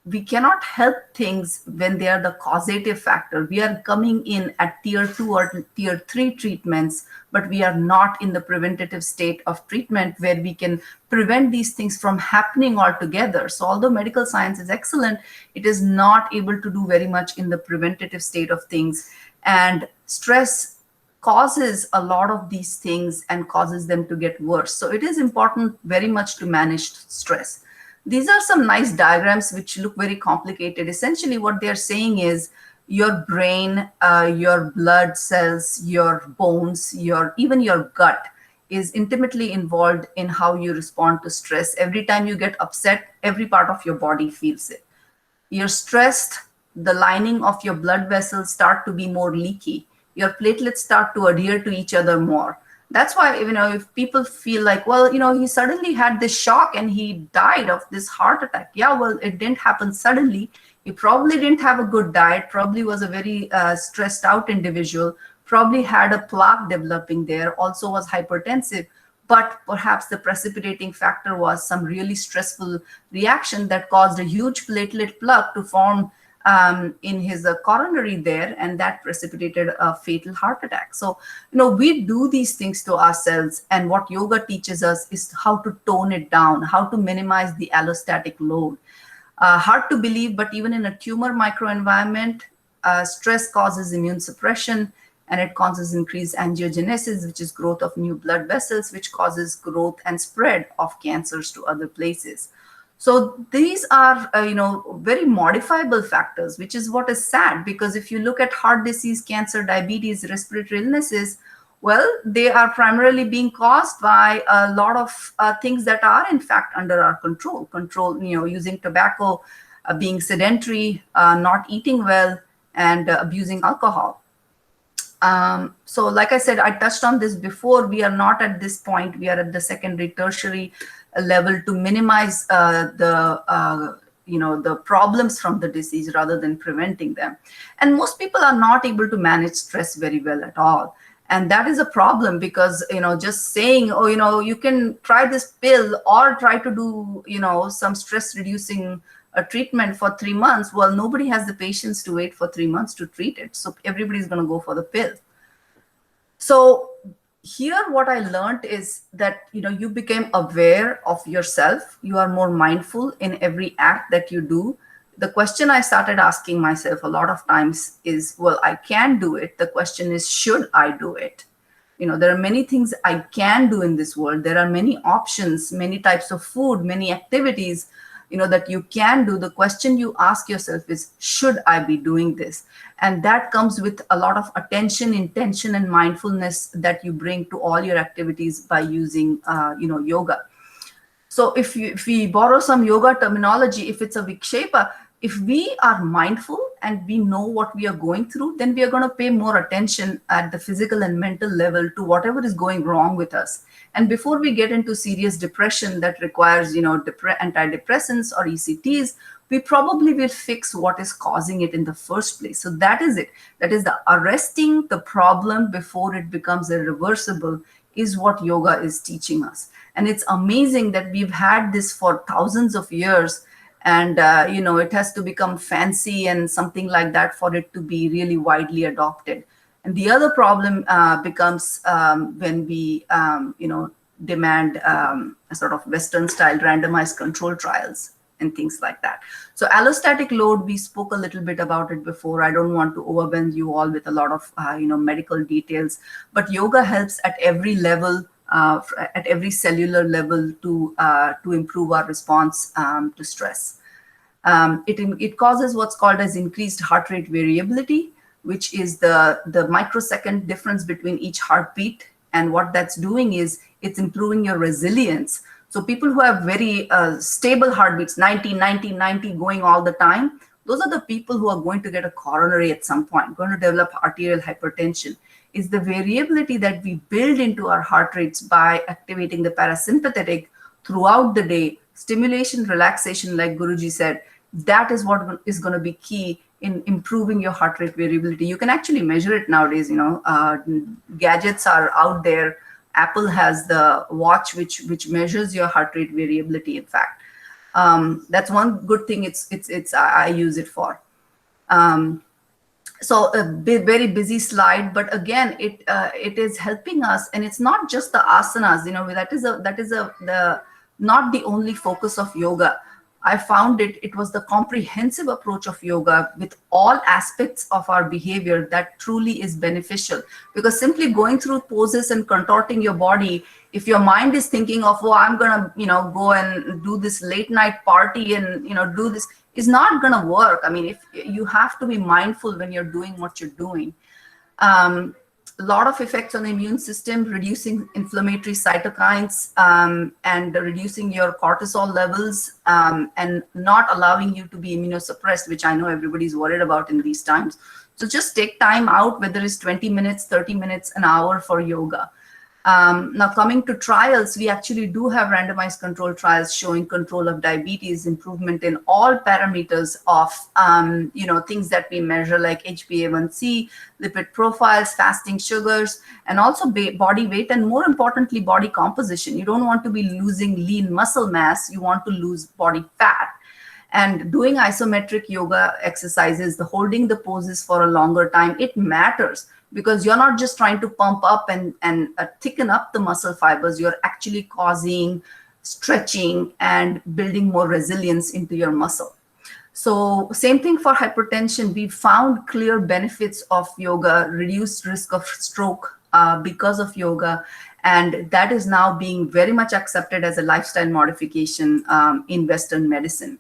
we cannot help things when they are the causative factor. We are coming in at tier 2 or tier 3 treatments, but we are not in the preventative state of treatment where we can prevent these things from happening altogether. So although medical science is excellent, it is not able to do very much in the preventative state of things. And stress causes a lot of these things and causes them to get worse. So it is important very much to manage stress. These are some nice diagrams which look very complicated. Essentially, what they're saying is your brain, your blood cells, your bones, even your gut is intimately involved in how you respond to stress. Every time you get upset, every part of your body feels it. You're stressed, the lining of your blood vessels start to be more leaky. Your platelets start to adhere to each other more. That's why, if people feel like, well, he suddenly had this shock and he died of this heart attack. Yeah, well, it didn't happen suddenly. He probably didn't have a good diet, probably was a very stressed out individual, probably had a plaque developing there, also was hypertensive. But perhaps the precipitating factor was some really stressful reaction that caused a huge platelet plug to form in his coronary there, and that precipitated a fatal heart attack. So, we do these things to ourselves, and what yoga teaches us is how to tone it down, how to minimize the allostatic load. Hard to believe, but even in a tumor microenvironment, stress causes immune suppression, and it causes increased angiogenesis, which is growth of new blood vessels, which causes growth and spread of cancers to other places. So these are, very modifiable factors, which is what is sad, because if you look at heart disease, cancer, diabetes, respiratory illnesses, well, they are primarily being caused by a lot of things that are in fact under our control, using tobacco, being sedentary, not eating well, and abusing alcohol. So like I said, I touched on this before, we are not at this point, we are at the secondary, tertiary level to minimize the problems from the disease rather than preventing them. And most people are not able to manage stress very well at all. And that is a problem because, just saying, oh, you can try this pill or try to do, some stress reducing treatment for 3 months. Well, nobody has the patience to wait for 3 months to treat it. So everybody's going to go for the pill. So here, what I learned is that, you became aware of yourself. You are more mindful in every act that you do. The question I started asking myself a lot of times is, well, I can do it. The question is, should I do it? There are many things I can do in this world. There are many options, many types of food, many activities, that you can do. The question you ask yourself is, should I be doing this? And that comes with a lot of attention, intention, and mindfulness that you bring to all your activities by using, yoga. So if we borrow some yoga terminology, if it's a vikshepa, if we are mindful and we know what we are going through, then we are going to pay more attention at the physical and mental level to whatever is going wrong with us. And before we get into serious depression that requires, antidepressants or ECTs, we probably will fix what is causing it in the first place. So that is it. That is the arresting the problem before it becomes irreversible is what yoga is teaching us. And it's amazing that we've had this for thousands of years. And, it has to become fancy and something like that for it to be really widely adopted. And the other problem becomes when we, demand a sort of Western style randomized control trials and things like that. So allostatic load, we spoke a little bit about it before. I don't want to overwhelm you all with a lot of, medical details, but yoga helps at every level, at every cellular level to improve our response to stress. It causes what's called as increased heart rate variability, which is the microsecond difference between each heartbeat. And what that's doing is it's improving your resilience. So people who have very stable heartbeats, 90, 90, 90 going all the time, those are the people who are going to get a coronary at some point, going to develop arterial hypertension. Is the variability that we build into our heart rates by activating the parasympathetic throughout the day, stimulation, relaxation, like Guruji said, that is what is going to be key in improving your heart rate variability. You can actually measure it nowadays, gadgets are out there. Apple has the watch which measures your heart rate variability. In fact, that's one good thing. I use it for. So a very busy slide, but again, it is helping us, and it's not just the asanas. That is not the only focus of yoga. I found it was the comprehensive approach of yoga with all aspects of our behavior that truly is beneficial. Because simply going through poses and contorting your body, if your mind is thinking of, oh, I'm gonna, go and do this late night party and, do this, is not gonna work. I mean, if you have to be mindful when you're doing what you're doing. A lot of effects on the immune system, reducing inflammatory cytokines and reducing your cortisol levels and not allowing you to be immunosuppressed, which I know everybody's worried about in these times. So just take time out, whether it's 20 minutes, 30 minutes, an hour for yoga. Now coming to trials, we actually do have randomized control trials showing control of diabetes, improvement in all parameters of, things that we measure like HbA1c, lipid profiles, fasting sugars, and also body weight, and more importantly, body composition. You don't want to be losing lean muscle mass, you want to lose body fat. And doing isometric yoga exercises, the holding the poses for a longer time, it matters. Because you're not just trying to pump up and thicken up the muscle fibers, you're actually causing stretching and building more resilience into your muscle. So same thing for hypertension. We found clear benefits of yoga, reduced risk of stroke because of yoga. And that is now being very much accepted as a lifestyle modification in Western medicine.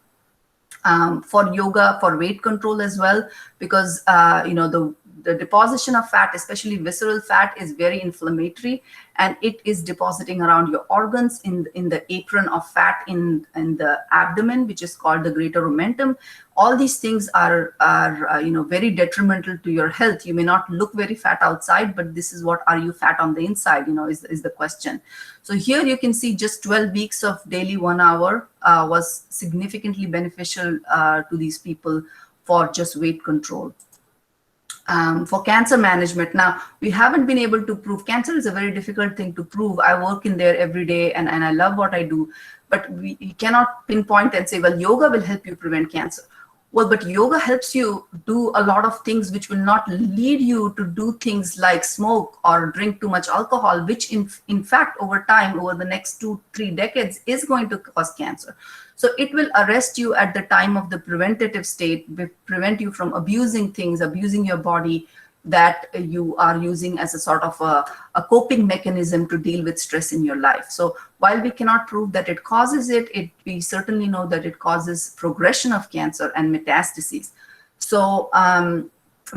For yoga, for weight control as well, because, the deposition of fat, especially visceral fat, is very inflammatory, and it is depositing around your organs in the apron of fat in the abdomen, which is called the greater omentum. All these things are very detrimental to your health. You may not look very fat outside, but this is what, are you fat on the inside, is the question. So here you can see just 12 weeks of daily 1 hour was significantly beneficial to these people for just weight control. For cancer management, now we haven't been able to prove, cancer is a very difficult thing to prove. I work in there every day and I love what I do, but we cannot pinpoint and say, well, yoga will help you prevent cancer. Well, but yoga helps you do a lot of things which will not lead you to do things like smoke or drink too much alcohol, which in fact, over time, over the next 2-3 decades is going to cause cancer. So it will arrest you at the time of the preventative state, prevent you from abusing things, abusing your body that you are using as a sort of a coping mechanism to deal with stress in your life. So while we cannot prove that it causes it, we certainly know that it causes progression of cancer and metastases. So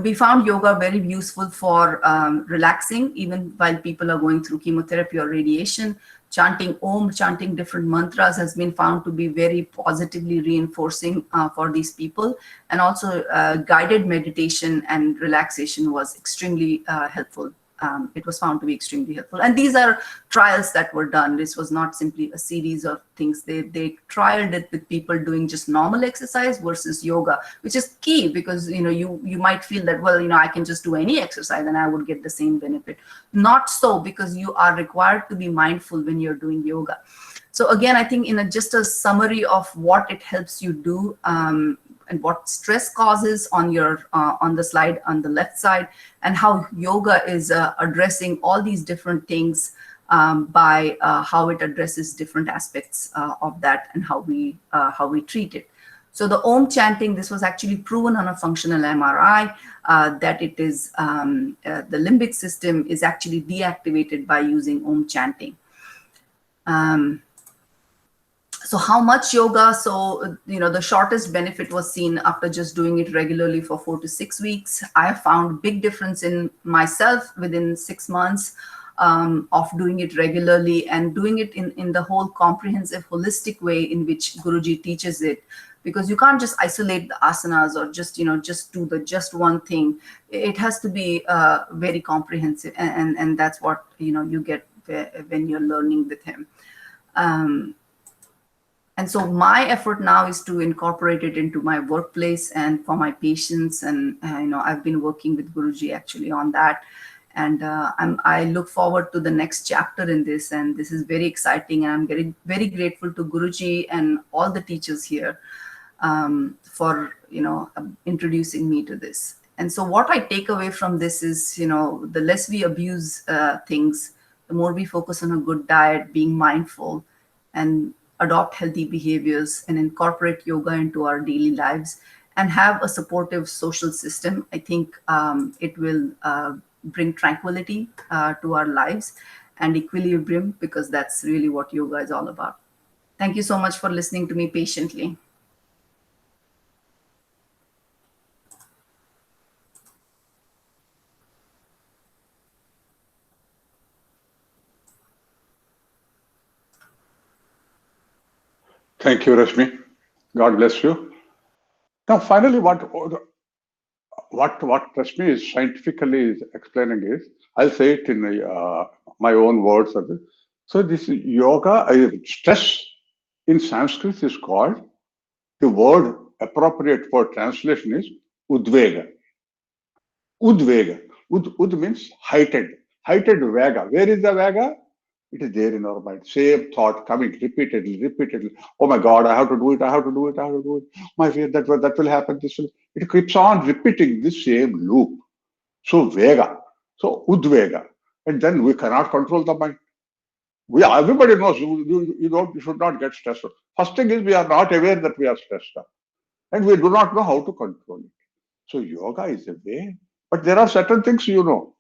we found yoga very useful for relaxing, even while people are going through chemotherapy or radiation. Chanting Om, chanting different mantras has been found to be very positively reinforcing for these people. And also guided meditation and relaxation was extremely helpful. It was found to be extremely helpful. And these are trials that were done. This was not simply a series of things. They trialed it with people doing just normal exercise versus yoga, which is key, because you might feel that, well, I can just do any exercise and I would get the same benefit. Not so, because you are required to be mindful when you're doing yoga. So again, I think just a summary of what it helps you do, and what stress causes on your on the slide on the left side, and how yoga is addressing all these different things by how it addresses different aspects of that, and how we treat it. So the Om chanting, this was actually proven on a functional MRI that it is the limbic system is actually deactivated by using Om chanting. So how much yoga? So, the shortest benefit was seen after just doing it regularly for 4 to 6 weeks. I have found big difference in myself within 6 months of doing it regularly, and doing it in the whole comprehensive, holistic way in which Guruji teaches it. Because you can't just isolate the asanas or just do just one thing. It has to be very comprehensive, and that's what you get when you're learning with him. And so my effort now is to incorporate it into my workplace and for my patients. And, I've been working with Guruji actually on that. And I look forward to the next chapter in this. And this is very exciting. And I'm very, very grateful to Guruji and all the teachers here for, introducing me to this. And so what I take away from this is, the less we abuse things, the more we focus on a good diet, being mindful, and adopt healthy behaviors, and incorporate yoga into our daily lives, and have a supportive social system. I think it will bring tranquility to our lives and equilibrium, because that's really what yoga is all about. Thank you so much for listening to me patiently. Thank you, Rashmi. God bless you. Now, finally, what Rashmi is scientifically explaining is, I'll say it in my own words. So this yoga, stress in Sanskrit is called, the word appropriate for translation is udvega. Udvega. Ud means heightened vega. Where is the vega? It is there in our mind. Same thought coming repeatedly. Oh my God, I have to do it. My fear that will happen. It keeps on repeating this same loop. So vega. So udvega. And then we cannot control the mind. Everybody knows you should not get stressed. First thing is, we are not aware that we are stressed out. And we do not know how to control it. So yoga is a way. But there are certain things The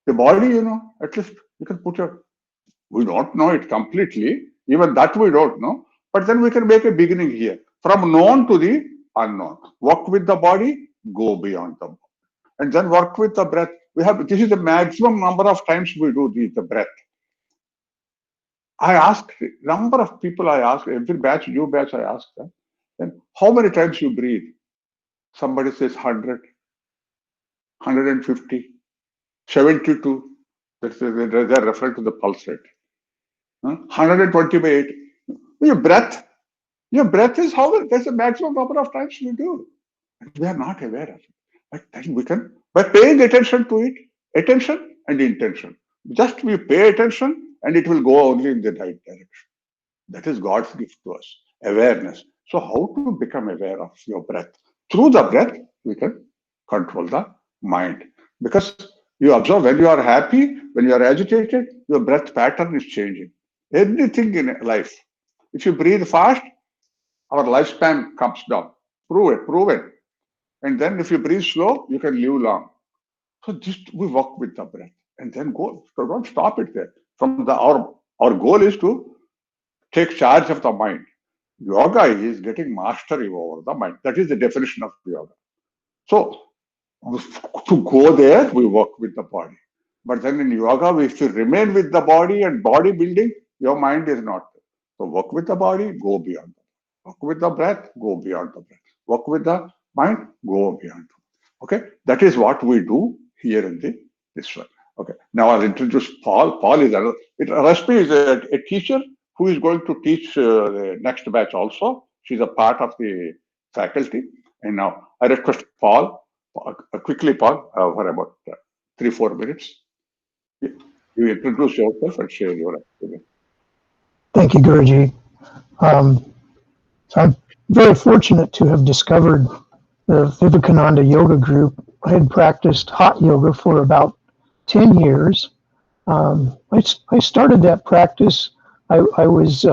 body, at least you can put we don't know it completely. Even that we don't know. But then we can make a beginning here. From known to the unknown. Work with the body, go beyond the body. And then work with the breath. This is the maximum number of times we do the breath. I ask number of people, every new batch I ask them, then how many times you breathe? Somebody says 100, 150, 72. They're referring to the pulse rate. 120 by 8. Your breath is that's the maximum number of times we do. And we are not aware of it. But then we can, by paying attention to it, attention and intention. Just we pay attention and it will go only in the right direction. That is God's gift to us, awareness. So how to become aware of your breath? Through the breath, we can control the mind. Because you observe, when you are happy, when you are agitated, your breath pattern is changing. Everything in life. If you breathe fast, our lifespan comes down. Proven. And then if you breathe slow, you can live long. So just we work with the breath and then go. So don't stop it there. Our goal is to take charge of the mind. Yoga is getting mastery over the mind. That is the definition of yoga. So to go there, we work with the body. But then in yoga, if you remain with the body and body building, your mind is not there. So work with the body, go beyond the body. Work with the breath, go beyond the breath. Work with the mind, go beyond. Okay, that is what we do here in this one. Okay, now I'll introduce Paul. Paul is another. Rashmi is a teacher who is going to teach the next batch also. She's a part of the faculty. And now I request Paul, quickly, Paul, for about 3-4 minutes. You introduce yourself and share your experience. Thank you, Guruji. So I'm very fortunate to have discovered the Vivekananda yoga group. I had practiced hot yoga for about 10 years. I started that practice. I was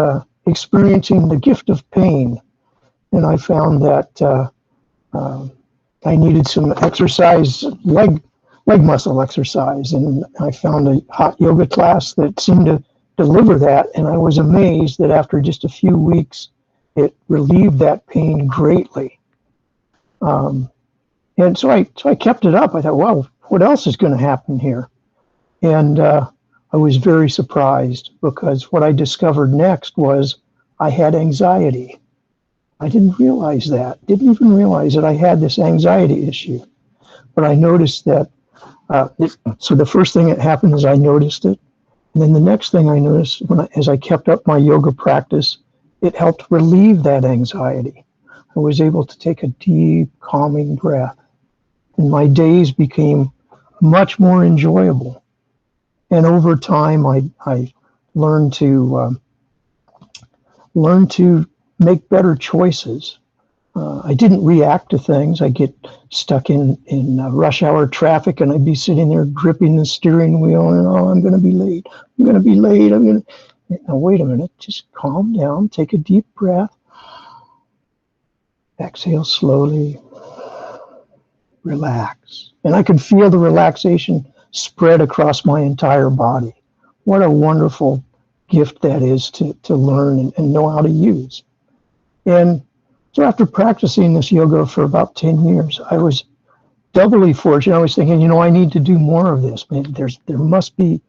experiencing the gift of pain, and I found that I needed some exercise, leg muscle exercise, and I found a hot yoga class that seemed to deliver that, and I was amazed that after just a few weeks, it relieved that pain greatly. And so I kept it up. I thought, well, what else is going to happen here? And I was very surprised, because what I discovered next was I had anxiety. I didn't realize that. Didn't even realize that I had this anxiety issue. But I noticed that. So the first thing that happened is I noticed it. And then the next thing I noticed, as I kept up my yoga practice, it helped relieve that anxiety. I was able to take a deep, calming breath. And my days became much more enjoyable. And over time, I learned to make better choices. I didn't react to things. I get stuck in rush hour traffic, and I'd be sitting there gripping the steering wheel, and I'm going to be late. I'm going to be late. Now wait a minute. Just calm down. Take a deep breath. Exhale slowly. Relax. And I could feel the relaxation spread across my entire body. What a wonderful gift that is to learn and know how to use. And so after practicing this yoga for about 10 years, I was doubly fortunate. I was thinking, I need to do more of this. Maybe there must be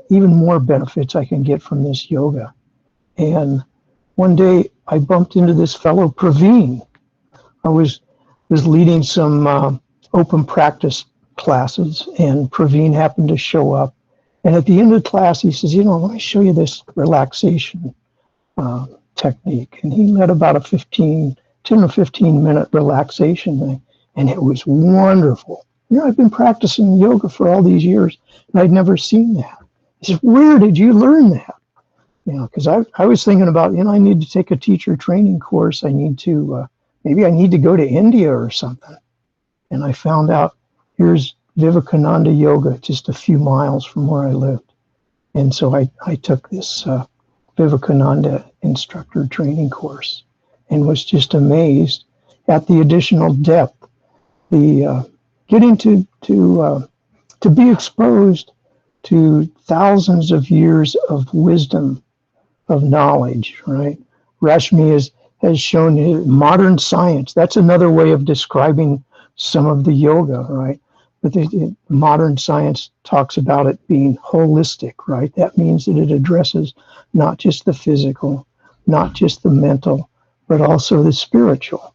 even more benefits I can get from this yoga. And one day I bumped into this fellow, Praveen. I was leading some open practice classes, and Praveen happened to show up. And at the end of the class, he says, let me show you this relaxation technique. And he led about a 10 or 15 minute relaxation thing, and it was wonderful. I've been practicing yoga for all these years, and I'd never seen that. He said, where did you learn that? Because I was thinking about, I need to take a teacher training course. I need to, maybe I need to go to India or something. And I found out here's Vivekananda Yoga just a few miles from where I lived. And so I took this Vivekananda instructor training course and was just amazed at the additional depth, the getting to be exposed to thousands of years of wisdom, of knowledge, right? Rashmi has shown modern science. That's another way of describing some of the yoga, right? But the modern science talks about it being holistic, right? That means that it addresses not just the physical, not just the mental, but also the spiritual.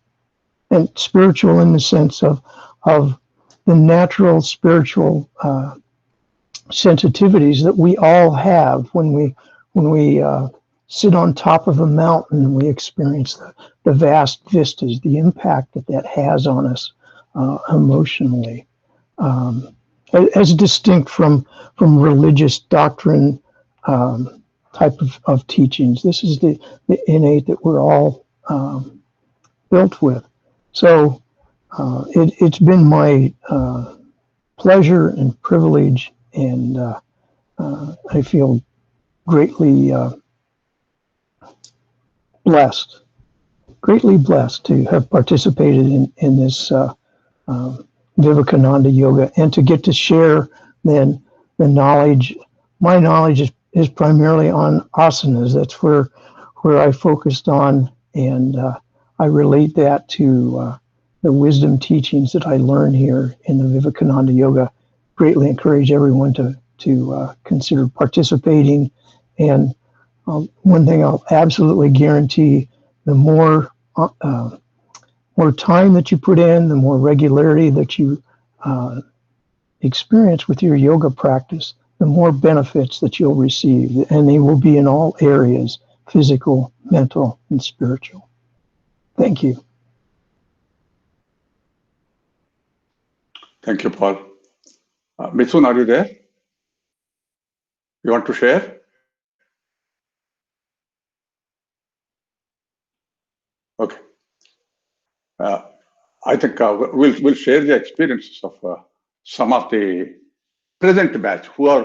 And spiritual in the sense of the natural spiritual sensitivities that we all have when we sit on top of a mountain and we experience the vast vistas, the impact that has on us emotionally, as distinct from religious doctrine type of teachings. This is the innate that we're all built with. So it's been my pleasure and privilege, and I feel greatly blessed to have participated in this Vivekananda Yoga, and to get to share then the knowledge. My knowledge is primarily on asanas. That's where I focused on, and I relate that to the wisdom teachings that I learned here in the Vivekananda Yoga. Greatly encourage everyone to consider participating. And one thing I'll absolutely guarantee: the more time that you put in, the more regularity that you experience with your yoga practice, the more benefits that you'll receive, and they will be in all areas: physical, mental, and spiritual. Thank you. Thank you, Paul. Mithun, are you there? You want to share? Okay. I think we'll share the experiences of some of the present batch who are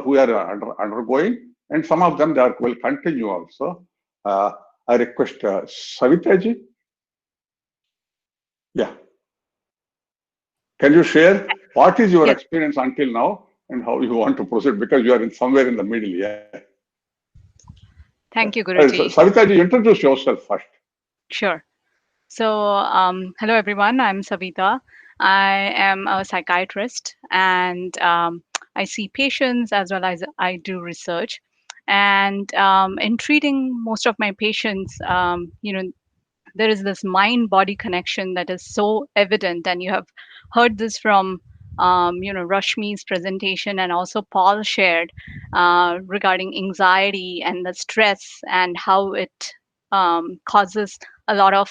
undergoing, and some of them that will continue also. I request Savita ji. Yeah. Can you share what is your experience until now and how you want to proceed, because you are somewhere in the middle? Yeah. Thank you, Guruji. Savita ji, introduce yourself first. Sure. So, hello everyone. I'm Savita. I am a psychiatrist, and I see patients as well as I do research. And in treating most of my patients, there is this mind-body connection that is so evident, and you have heard this from Rashmi's presentation, and also Paul shared regarding anxiety and the stress and how it causes a lot of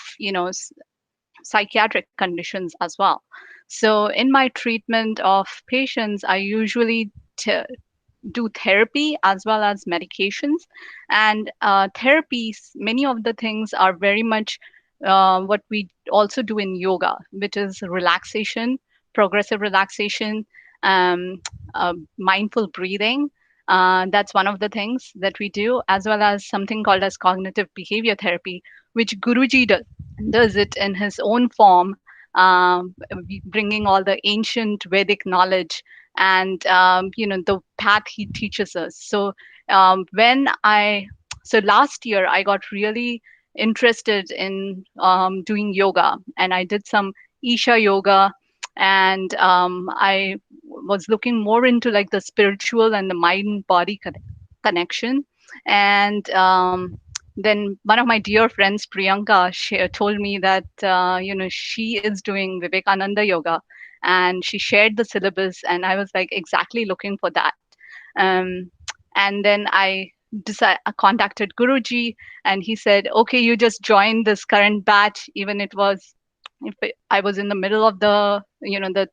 psychiatric conditions as well. So in my treatment of patients, I usually do therapy as well as medications. And therapies, many of the things are very much what we also do in yoga, which is relaxation, progressive relaxation, um, mindful breathing. That's one of the things that we do, as well as something called as cognitive behavior therapy, which Guruji does it in his own form, bringing all the ancient Vedic knowledge and the path he teaches us. So last year I got really interested in doing yoga, and I did some Isha yoga, and I was looking more into like the spiritual and the mind body connection. And then one of my dear friends, Priyanka, she told me that she is doing Vivekananda yoga, and she shared the syllabus, and I was like exactly looking for that. um, and then I contacted Guruji, and he said, okay, you just joined this current batch. Even I was in the middle of the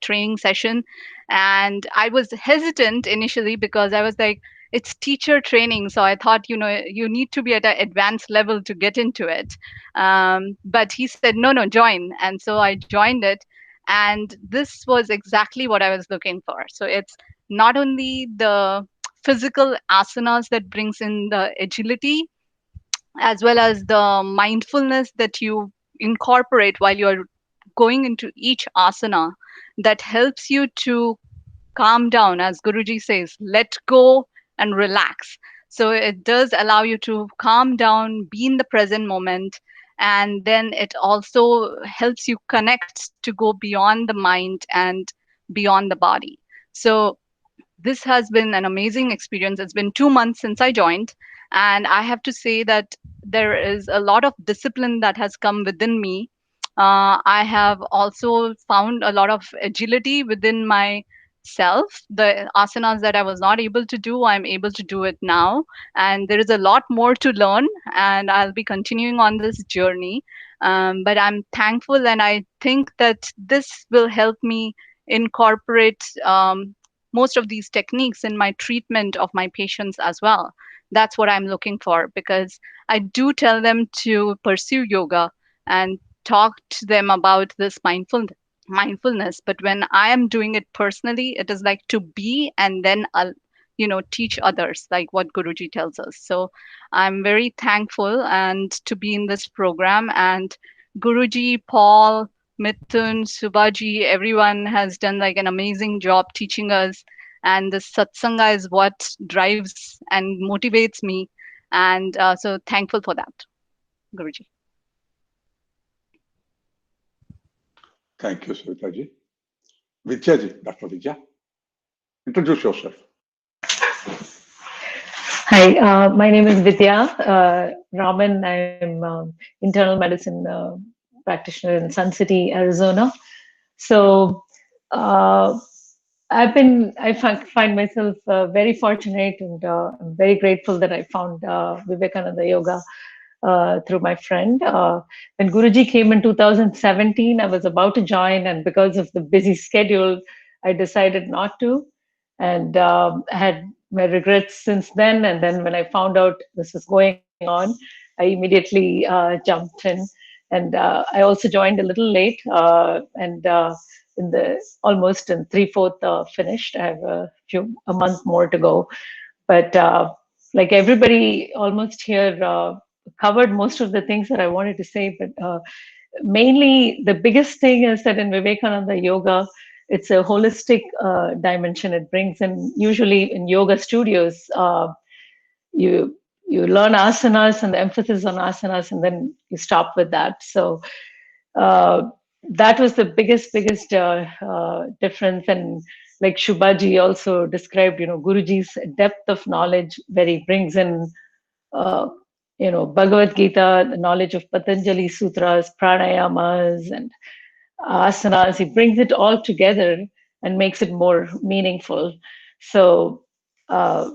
training session, and I was hesitant initially because I was like, it's teacher training, so I thought you need to be at an advanced level to get into it. But he said, no, join. And so I joined it, and this was exactly what I was looking for. So it's not only the physical asanas that brings in the agility, as well as the mindfulness that you incorporate while you're going into each asana, that helps you to calm down, as Guruji says, let go and relax. So it does allow you to calm down, be in the present moment, and then it also helps you connect to go beyond the mind and beyond the body. So this has been an amazing experience. It's been 2 months since I joined, and I have to say that there is a lot of discipline that has come within me. I have also found a lot of agility within myself. The asanas that I was not able to do, I'm able to do it now. And there is a lot more to learn, and I'll be continuing on this journey. But I'm thankful, and I think that this will help me incorporate most of these techniques in my treatment of my patients as well. That's what I'm looking for, because I do tell them to pursue yoga and talk to them about this mindfulness. But when I am doing it personally, it is like to be, and then I'll teach others, like what Guruji tells us. So I'm very thankful and to be in this program. And Guruji, Paul, Mithun, Subhaji, everyone has done like an amazing job teaching us. And this satsanga is what drives and motivates me. And so thankful for that, Guruji. Thank you, Savitaji. Vidyaji, Dr. Vidya, introduce yourself. Hi, my name is Vidya Raman. I'm internal medicine practitioner in Sun City, Arizona. So find myself very fortunate, and I'm very grateful that I found Vivekananda Yoga through my friend. When Guruji came in 2017, I was about to join, and because of the busy schedule, I decided not to, and had my regrets since then. And then when I found out this was going on, I immediately jumped in, and I also joined a little late, and in the almost in 3/4 finished. I have a month more to go, but like everybody almost here covered most of the things that I wanted to say. But mainly, the biggest thing is that in Vivekananda Yoga, it's a holistic dimension. It brings in, usually in yoga studios, you you learn asanas and the emphasis on asanas, and then you stop with that. So uh, that was the biggest difference. And like Shubhaji also described, Guruji's depth of knowledge, where he brings in uh, Bhagavad Gita, the knowledge of Patanjali sutras, pranayamas, and asanas. He brings it all together and makes it more meaningful. So uh,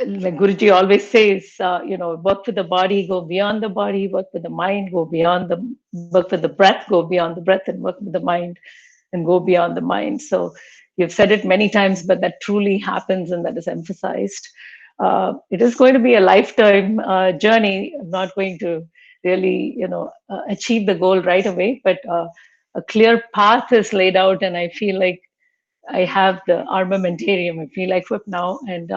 like Guruji always says, work with the body, go beyond the body, work with the mind, work with the breath, go beyond the breath, and work with the mind and go beyond the mind. So you've said it many times, but that truly happens, and that is emphasized. It is going to be a lifetime journey. I'm not going to really, achieve the goal right away, but a clear path is laid out, and I feel like I have the armamentarium. I feel equipped now, and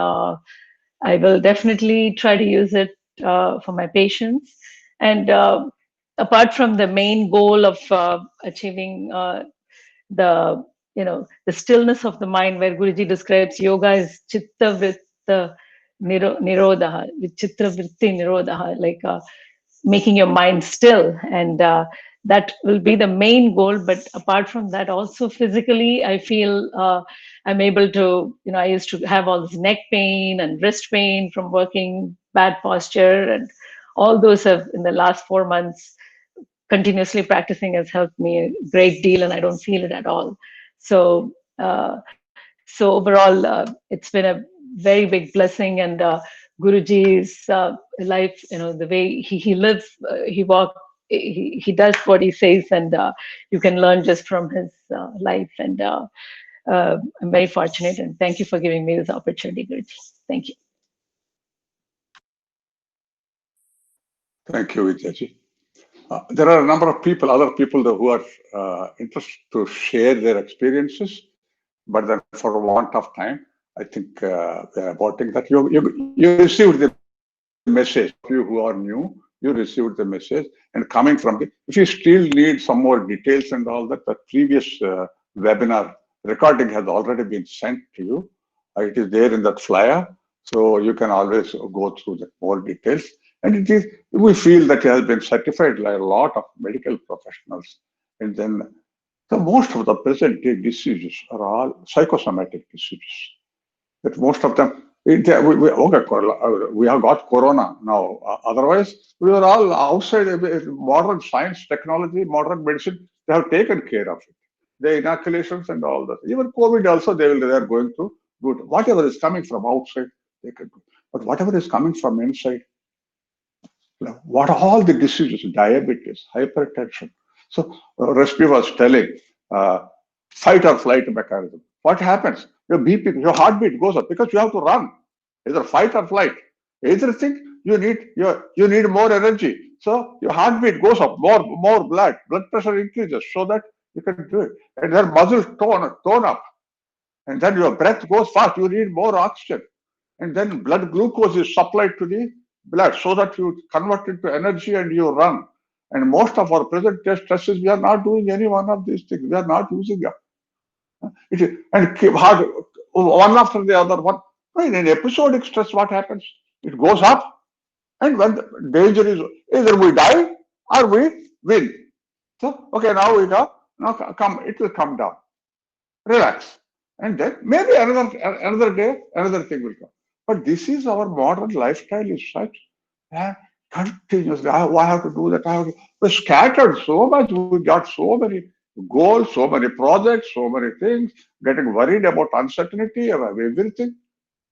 I will definitely try to use it for my patients. And apart from the main goal of achieving the the stillness of the mind, where Guruji describes yoga is chitta vritta nirodha, chitta vritti nirodha, like making your mind still, and that will be the main goal. But apart from that, also physically, I feel I'm able to, I used to have all this neck pain and wrist pain from working bad posture, and all those have, in the last 4 months, continuously practicing has helped me a great deal, and I don't feel it at all. So so overall, it's been a very big blessing. And Guruji's life, the way he lives, he walks, he does what he says, and you can learn just from his life. And I'm very fortunate, and thank you for giving me this opportunity, Guruji. Thank you. Thank you, Vidyaji. There are a number of people, other people who are interested to share their experiences, but then for want of time, I think we are aborting that. You received the message. You who are new, you received the message, and coming from the, if you still need some more details and all that, the previous webinar recording has already been sent to you. It is there in that flyer, so you can always go through the more details. And it is, we feel that it has been certified by a lot of medical professionals. And then the most of the present day diseases are all psychosomatic diseases. That most of them, we have got corona now. Otherwise, we were all outside. Modern science, technology, modern medicine, they have taken care of it. The inoculations and all that. Even COVID also, they are going through. Good. Whatever is coming from outside, they can do. But whatever is coming from inside, what are all the diseases? Diabetes, hypertension. So Rashmi was telling, fight or flight mechanism. What happens? Your BP, your heartbeat goes up because you have to run. Either fight or flight. Either thing, you need more energy. So your heartbeat goes up, more blood pressure increases, so that you can do it. And then muscles tone up. And then your breath goes fast. You need more oxygen. And then blood glucose is supplied to the blood so that you convert it to energy and you run. And most of our present day stresses, we are not doing any one of these things. We are not using them. And keep hard, one after the other one. In an episodic stress, what happens? It goes up, and when the danger is, either we die or we win. So, okay, now we go, now come, it will come down. Relax. And then maybe another day, another thing will come. But this is our modern lifestyle is such, and continuously, I have to do that. We're scattered so much. We got so many goals, so many projects, so many things, getting worried about uncertainty, about everything.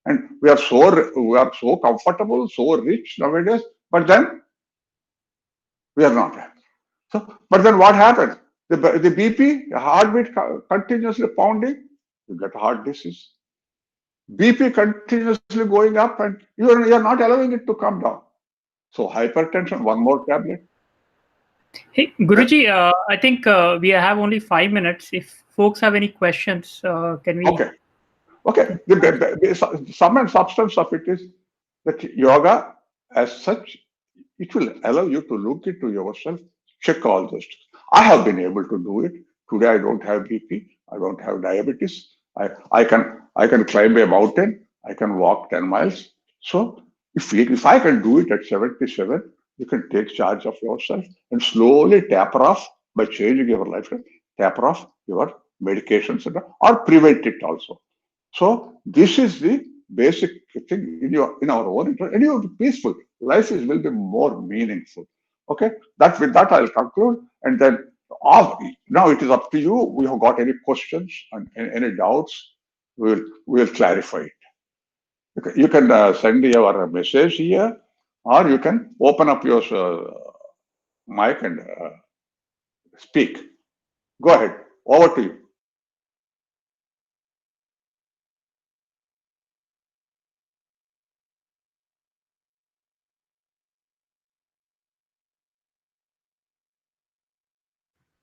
And we are so comfortable, so rich nowadays. But then we are not happy. So, but then what happens? The BP, the heartbeat continuously pounding, you get heart disease. BP continuously going up, and you're not allowing it to come down. So hypertension, one more tablet. Hey, Guruji, I think we have only 5 minutes. If folks have any questions, can we? Okay. The sum and substance of it is that yoga, as such, it will allow you to look into yourself, check all those things. I have been able to do it. Today I don't have BP, I don't have diabetes. I can climb a mountain, I can walk 10 miles. So if I can do it at 77, you can take charge of yourself and slowly taper off by changing your lifestyle, taper off your medications or prevent it also. So this is the basic thing in our own interest, and you will be peaceful. Life will be more meaningful. Okay, that with that I'll conclude, and then now it is up to you. We have got any questions and any doubts, we'll clarify it. Okay. You can send your message here, or you can open up your mic and speak. Go ahead. Over to you.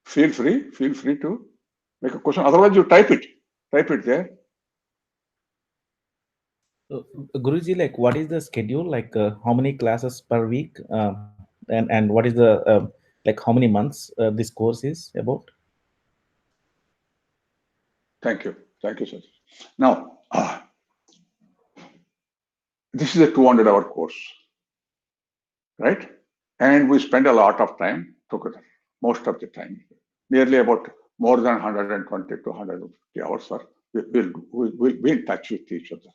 Feel free to make a question. Otherwise, you type it there. Guruji, like, what is the schedule? Like, how many classes per week? And what is the like how many months this course is about? Thank you, sir. Now, this is a 200-hour course, right? And we spend a lot of time together, most of the time, nearly about more than 120 to 150 hours, sir. We'll be in touch with each other.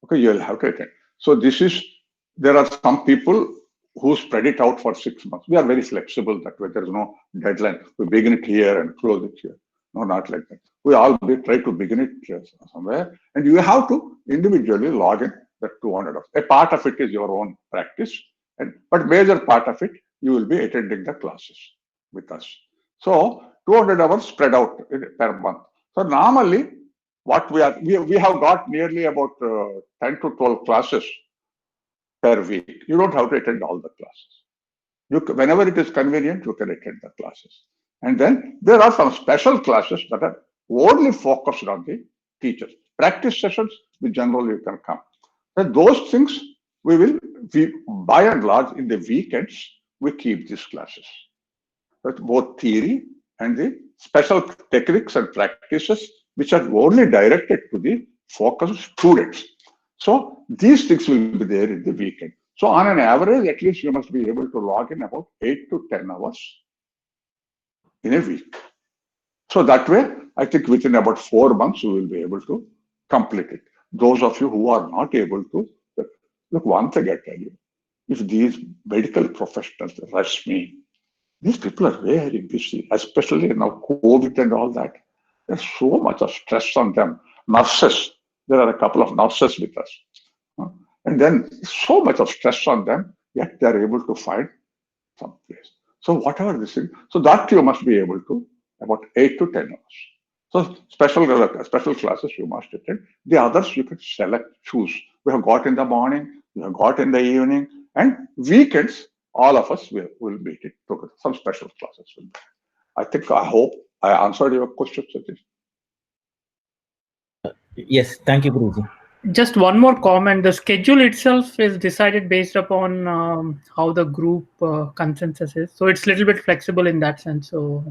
Okay, you'll have to attend. So there are some people who spread it out for 6 months. We are very flexible that way. There's no deadline. We begin it here and close it here. No, not like that. We all try to begin it somewhere, and you have to individually log in that 200 hours. A part of it is your own practice, but major part of it you will be attending the classes with us. So 200 hours spread out per month. So normally, what we have got nearly about 10 to 12 classes per week. You don't have to attend all the classes. Whenever it is convenient, you can attend the classes. And then there are some special classes that are only focused on the teachers. Practice sessions, in general, you can come. And those things, by and large, in the weekends, we keep these classes. But both theory and the special techniques and practices, which are only directed to the focused students. So these things will be there in the weekend. So on an average, at least you must be able to log in about 8 to 10 hours in a week. So that way, I think within about 4 months, you will be able to complete it. Those of you who are not able to, look, one thing I tell you, if these medical professionals rush me, these people are very busy, especially now COVID and all that. There's so much of stress on them. Nurses, there are a couple of nurses with us. And then so much of stress on them, yet they're able to find some place. So whatever this is, so that you must be able to, about 8 to 10 hours. So special classes you must attend. The others you can choose. We have got in the morning, we have got in the evening, and weekends, all of us will meet it together. Some special classes will be. I hope I answered your question, Satish. Yes, thank you, Guruji. Just one more comment. The schedule itself is decided based upon how the group consensus is. So it's a little bit flexible in that sense. So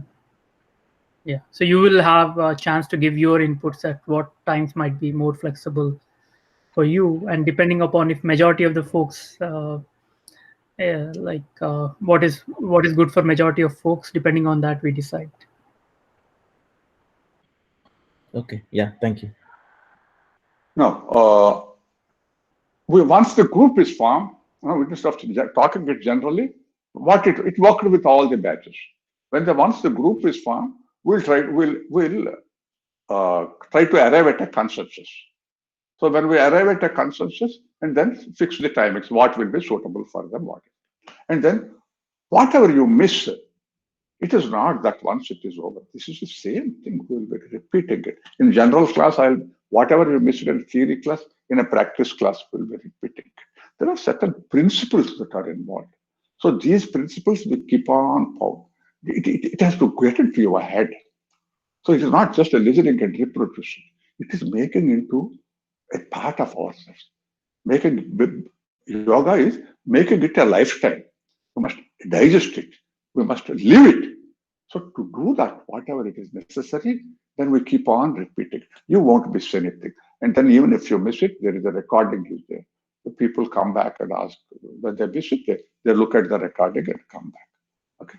yeah, so you will have a chance to give your inputs at what times might be more flexible for you. And depending upon if majority of the folks Yeah, like what is good for majority of folks. Depending on that, we decide. Okay. Yeah. Thank you. Now, once the group is formed, instead of talking it generally, it worked with all the batches. Once the group is formed, we'll try to arrive at a consensus. So when we arrive at a consensus and then fix the timings, what will be suitable for them, and then whatever you miss, it is not that once it is over. This is the same thing. We'll be repeating it. In general class, whatever you missed in theory class, in a practice class, we'll be repeating it. There are certain principles that are involved. So these principles we keep on power. It has to get into your head. So it is not just a listening and reproduction. It is making into a part of ourselves. Yoga is making it a lifestyle. We must digest it. We must live it. So to do that, whatever it is necessary, then we keep on repeating. You won't miss anything. And then even if you miss it, there is a recording is there. The people come back and ask, when they miss it, they look at the recording and come back. Okay.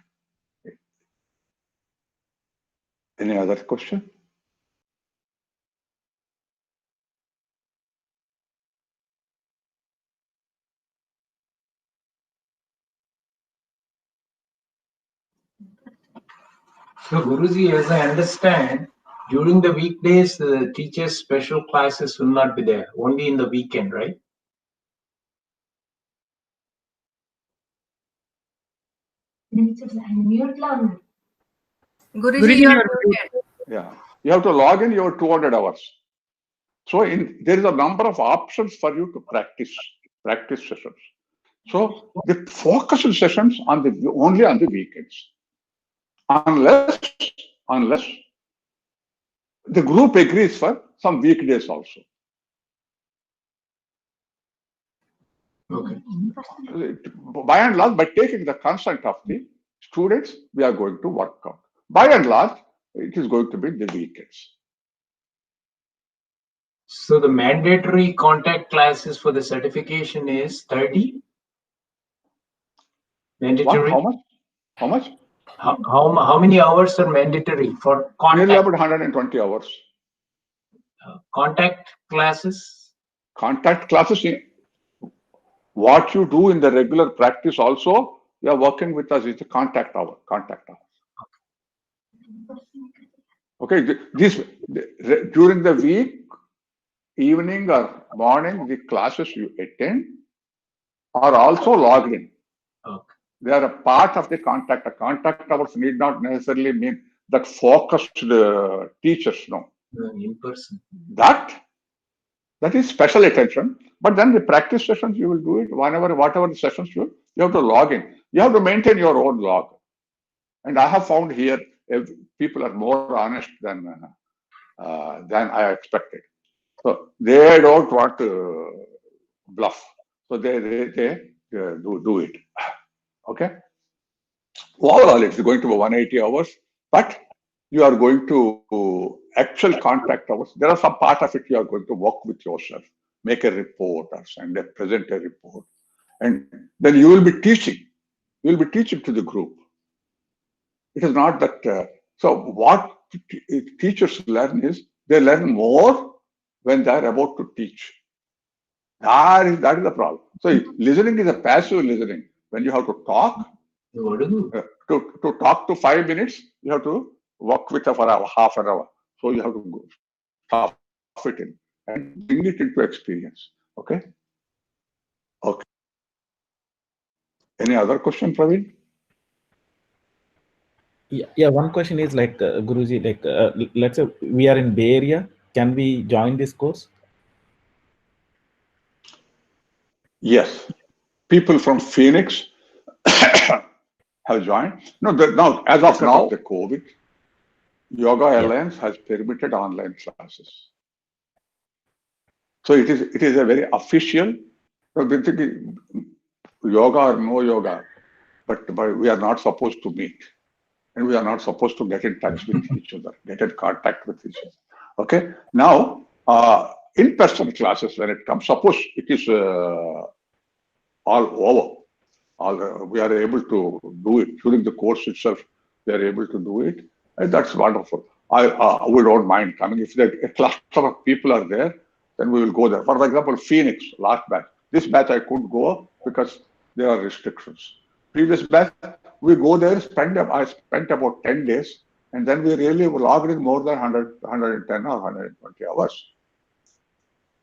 Any other question? So, Guruji, as I understand, during the weekdays, the teachers' special classes will not be there, only in the weekend, right? Guruji, Guruji, you are you're muted. Yeah. You have to log in your 200 hours. So there is a number of options for you to practice sessions. So the focus sessions only on the weekends, unless the group agrees for some weekdays also. Okay. By and large, by taking the consent of the students, we are going to work out. By and large, it is going to be the weekends. So the mandatory contact classes for the certification is 30? Mandatory? How much? How many hours are mandatory for contact? Nearly about 120 hours. Contact classes? Contact classes, what you do in the regular practice also, you are working with us is the contact hour. Okay, during the week, evening or morning, the classes you attend are also logged in. Okay. They are a part of the contact. Contact hours need not necessarily mean that focused teachers, no. In person. That is special attention. But then the practice sessions, you will do it whatever the sessions you have to log in. You have to maintain your own log. And I have found here people are more honest than I expected. So they don't want to bluff. So they do it. Okay. Overall, it's going to be 180 hours, but you are going to actual contact hours. There are some part of it you are going to work with yourself, make a report or present a report, and then you will be teaching. You will be teaching to the group. It is not that. So what teachers learn is they learn more when they are about to teach. That is the problem. So listening is a passive listening. When you have to talk, to talk to 5 minutes, you have to work with for half an hour. So you have to go stuff it in and bring it into experience. Okay. Any other question, Praveen? Yeah. One question is like Guruji, like let's say we are in Bay Area, can we join this course? Yes. People from Phoenix have joined. No, now as of now, the COVID, Yoga Alliance has permitted online classes. So it is a very official. Yoga or no yoga, but we are not supposed to meet, and we are not supposed to get in touch with each other, get in contact with each other. Okay. Now, in-person classes, when it comes, suppose it is all over. we are able to do it during the course itself. We are able to do it, and that's wonderful. We don't mind coming. If a cluster of people are there, then we will go there. For example, Phoenix last batch. This batch I couldn't go because there are restrictions. Previous batch we go there. I spent about 10 days, and then we really logged in more than 100, 110 or 120 hours.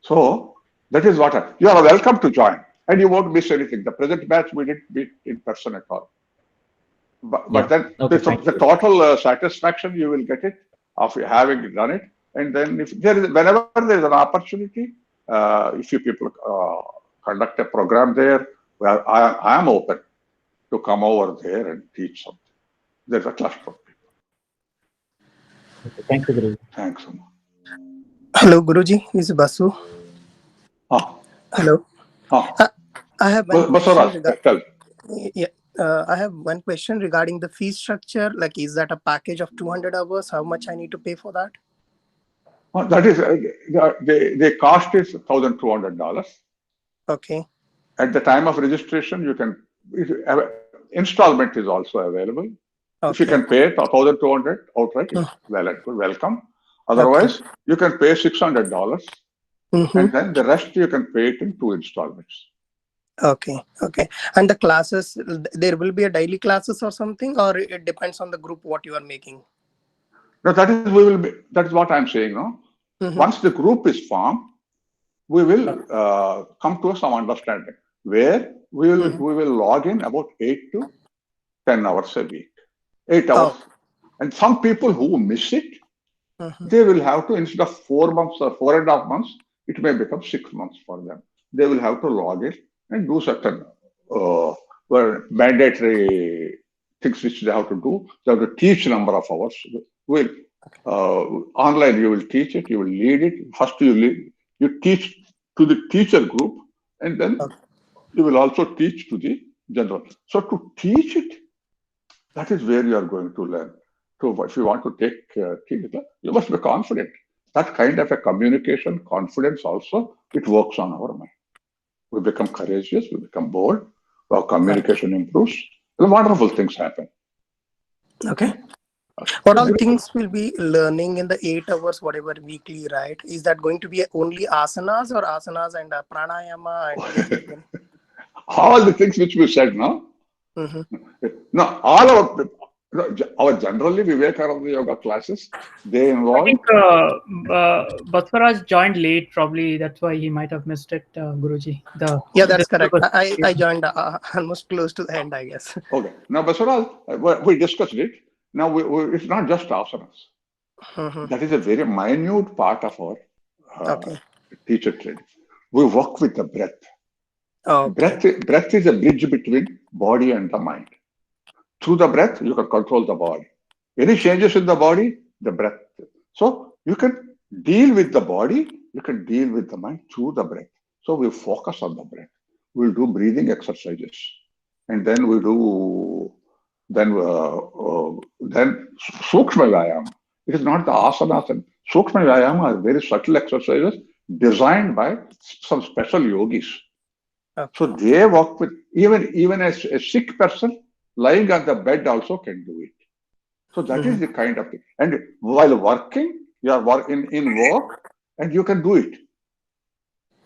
So that is what you are welcome to join, and you won't miss anything. The present batch we didn't meet in person at all. But then Okay, the total satisfaction you will get it of having done it. And then if there is, whenever there is an opportunity, if you people conduct a program there, where I am open to come over there and teach something. There's a cluster of people. Okay, thank you, Guru. Thanks, Amma. Hello, Guruji. This is Basu. Hello. I have one question. I have one question regarding the fee structure. Like, is that a package of 200 hours? How much I need to pay for that? That is the cost is $1,200. Okay. At the time of registration, you can installment is also available. Okay. If you can pay $1,200 outright, welcome. Otherwise, you can pay $600, and then the rest you can pay it in 2 installments. Okay. And the classes, there will be a daily classes or something, or it depends on the group what you are making? No, that is what I'm saying. No, once the group is formed, we will come to some understanding where we will log in about 8 to 10 hours a week, 8 hours. And some people who miss it, they will have to, instead of 4 months or 4.5 months, it may become 6 months for them. They will have to log in and do certain mandatory things which they have to do. They have to teach a number of hours. Online you will teach it, you will lead it. First you teach to the teacher group, and then you will also teach to the general. So to teach it, that is where you are going to learn. So if you want to take you must be confident. That kind of a communication, confidence also, it works on our mind. We become courageous, we become bold, our communication improves, and wonderful things happen. Okay. What all things will be learning in the 8 hours, whatever weekly, right? Is that going to be only asanas or asanas and pranayama? And all the things which we said now. No, all our generally Vivekananda yoga classes, they involve. I think Baswaraj joined late, probably that's why he might have missed it, Guruji. Yeah, that's correct. I joined almost close to the end, I guess. Okay. Now, Baswaraj, we discussed it. Now, it's not just asanas. That is a very minute part of our teacher training. We work with the breath. Breath is a bridge between body and the mind. Through the breath, you can control the body. Any changes in the body, the breath. So you can deal with the body, you can deal with the mind through the breath. So we focus on the breath. We'll do breathing exercises, and then we do Sukshma Vyayama. It is not the asanas. And Sukshma Vyayama are very subtle exercises designed by some special yogis. So they work with even a sick person lying on the bed also can do it. So that is the kind of thing. And while working, you are in work, and you can do it.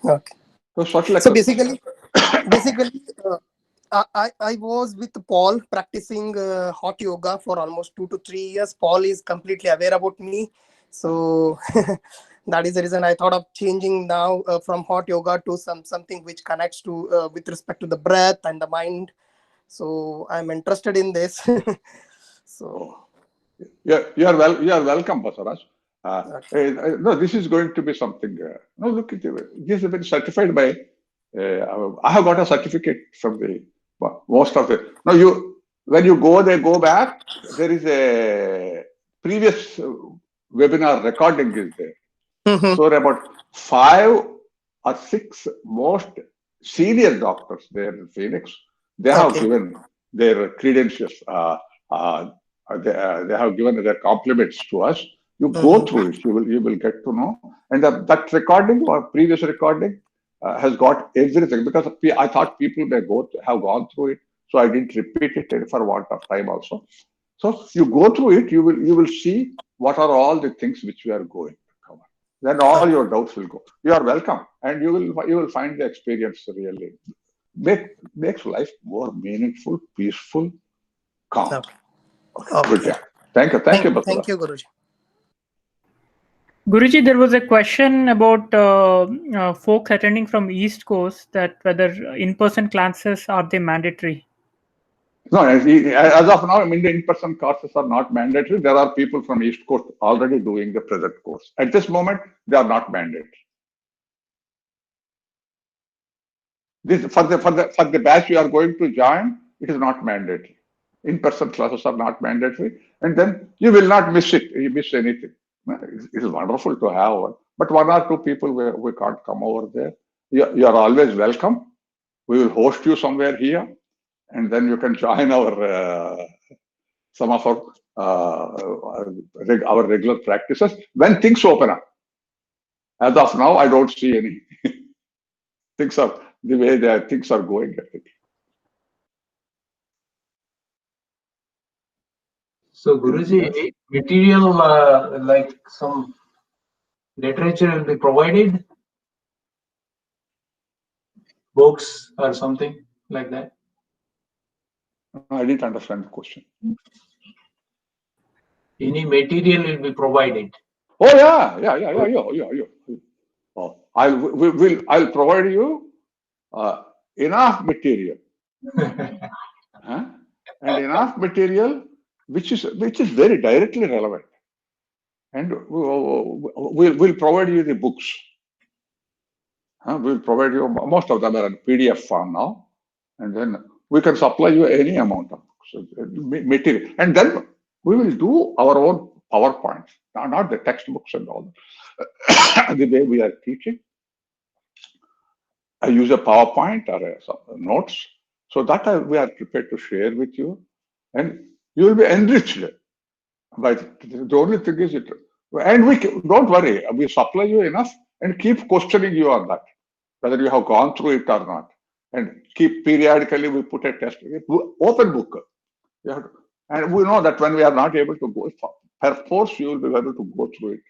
Okay. So basically, I was with Paul practicing hot yoga for almost 2 to 3 years. Paul is completely aware about me. So that is the reason I thought of changing now from hot yoga to something which connects to with respect to the breath and the mind. So I'm interested in this. So you are welcome, Basaraj. No, this is going to be something. No, look, this has been certified by. I have got a certificate from the most of it. No, when you go back. There is a previous webinar recording is there. So about 5 or 6 most senior doctors there in Phoenix, they have given their credentials. They have given their compliments to us. You go through it, you will get to know. And that recording or previous recording has got everything, because I thought people may have gone through it. So I didn't repeat it for want of time also. So you go through it, you will see what are all the things which we are going to cover. Then all your doubts will go. You are welcome, and you will find the experience really makes life more meaningful, peaceful, calm. Okay. Okay. Good job. Thank you, Basudha. Thank you, Guruji. Guruji, there was a question about folks attending from East Coast, that whether in-person classes, are they mandatory? No, as of now, I mean, the in-person courses are not mandatory. There are people from East Coast already doing the present course. At this moment, they are not mandatory. This for the batch you are going to join, it is not mandatory. In-person classes are not mandatory, and then you will not miss it. You miss anything. It is wonderful to have one, but one or two people we can't come over there. You are always welcome. We will host you somewhere here, and then you can join our some of our regular practices when things open up. As of now, I don't see any things are the way things are going. I think. So Guruji, material like some literature will be provided, books or something like that. I didn't understand the question. Any material will be provided. Oh yeah. Oh, I'll provide you enough material, and enough material which is very directly relevant, and we'll provide you the books. We'll provide you, most of them are in PDF form now, and then we can supply you any amount of books, material, and then we will do our own PowerPoints, not the textbooks and all. The way we are teaching, I use a PowerPoint or some notes, so that we are prepared to share with you, and you will be enriched. But the only thing is it, and don't worry, we supply you enough and keep questioning you on that, whether you have gone through it or not, and keep periodically we put a test, open book. And we know that when we are not able to go, perforce you will be able to go through it,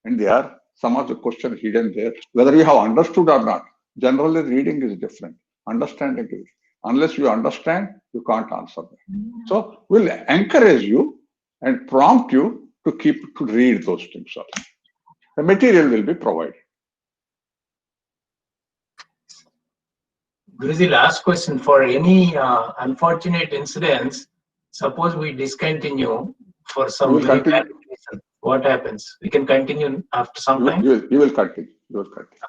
and there are some of the questions hidden there, whether you have understood or not. Generally, reading is different. Understanding is, unless you understand, you can't answer that. So we'll encourage you and prompt you to read those things also. The material will be provided. Guruji, last question. For any unfortunate incidents, suppose we discontinue for some very bad reason, what happens? We can continue after some time? You will continue. You will continue.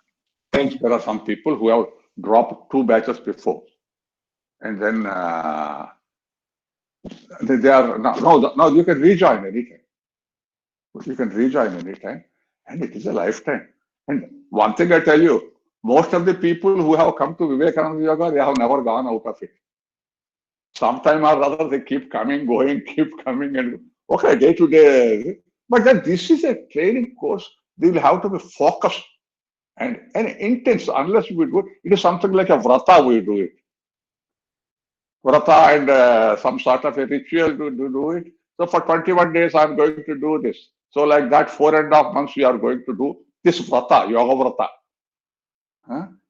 Thank you. There are some people who have dropped 2 batches before, and then they are now you can rejoin anytime. You can rejoin anytime, and it is a lifetime. And one thing I tell you, most of the people who have come to Vivekananda Yoga, they have never gone out of it. Sometime or other, they keep coming, going, keep coming, and okay, day to day. But then this is a training course. They will have to be focused and intense. Unless we do it is something like a vrata. We do it. Vrata and some sort of a ritual to do it. So for 21 days, I'm going to do this. So like that, 4.5 months, we are going to do this vrata, yoga vrata.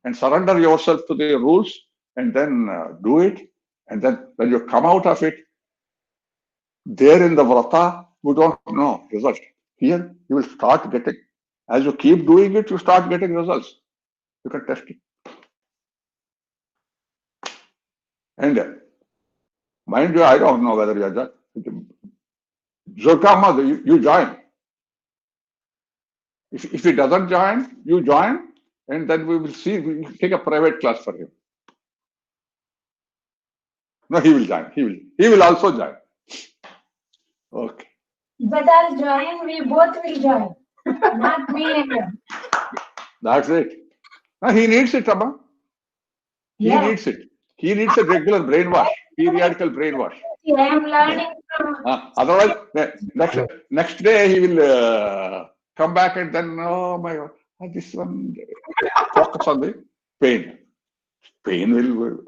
And surrender yourself to the rules, and then do it. And then when you come out of it, there in the vrata, we don't know result. Here, you will start getting, as you keep doing it, you start getting results. You can test it. And mind you, I don't know whether you are just Zurkama, you join. If he doesn't join, you join, and then we will see, we will take a private class for him. No, he will join. He will also join. Okay. But I'll join, we both will join. Not me and him. That's it. No, he needs it, Amma. He needs it. He needs a regular brainwash, periodical brainwash. I am learning from. Otherwise, next day he will come back and then, oh my God, this one, focus on the pain. Pain will.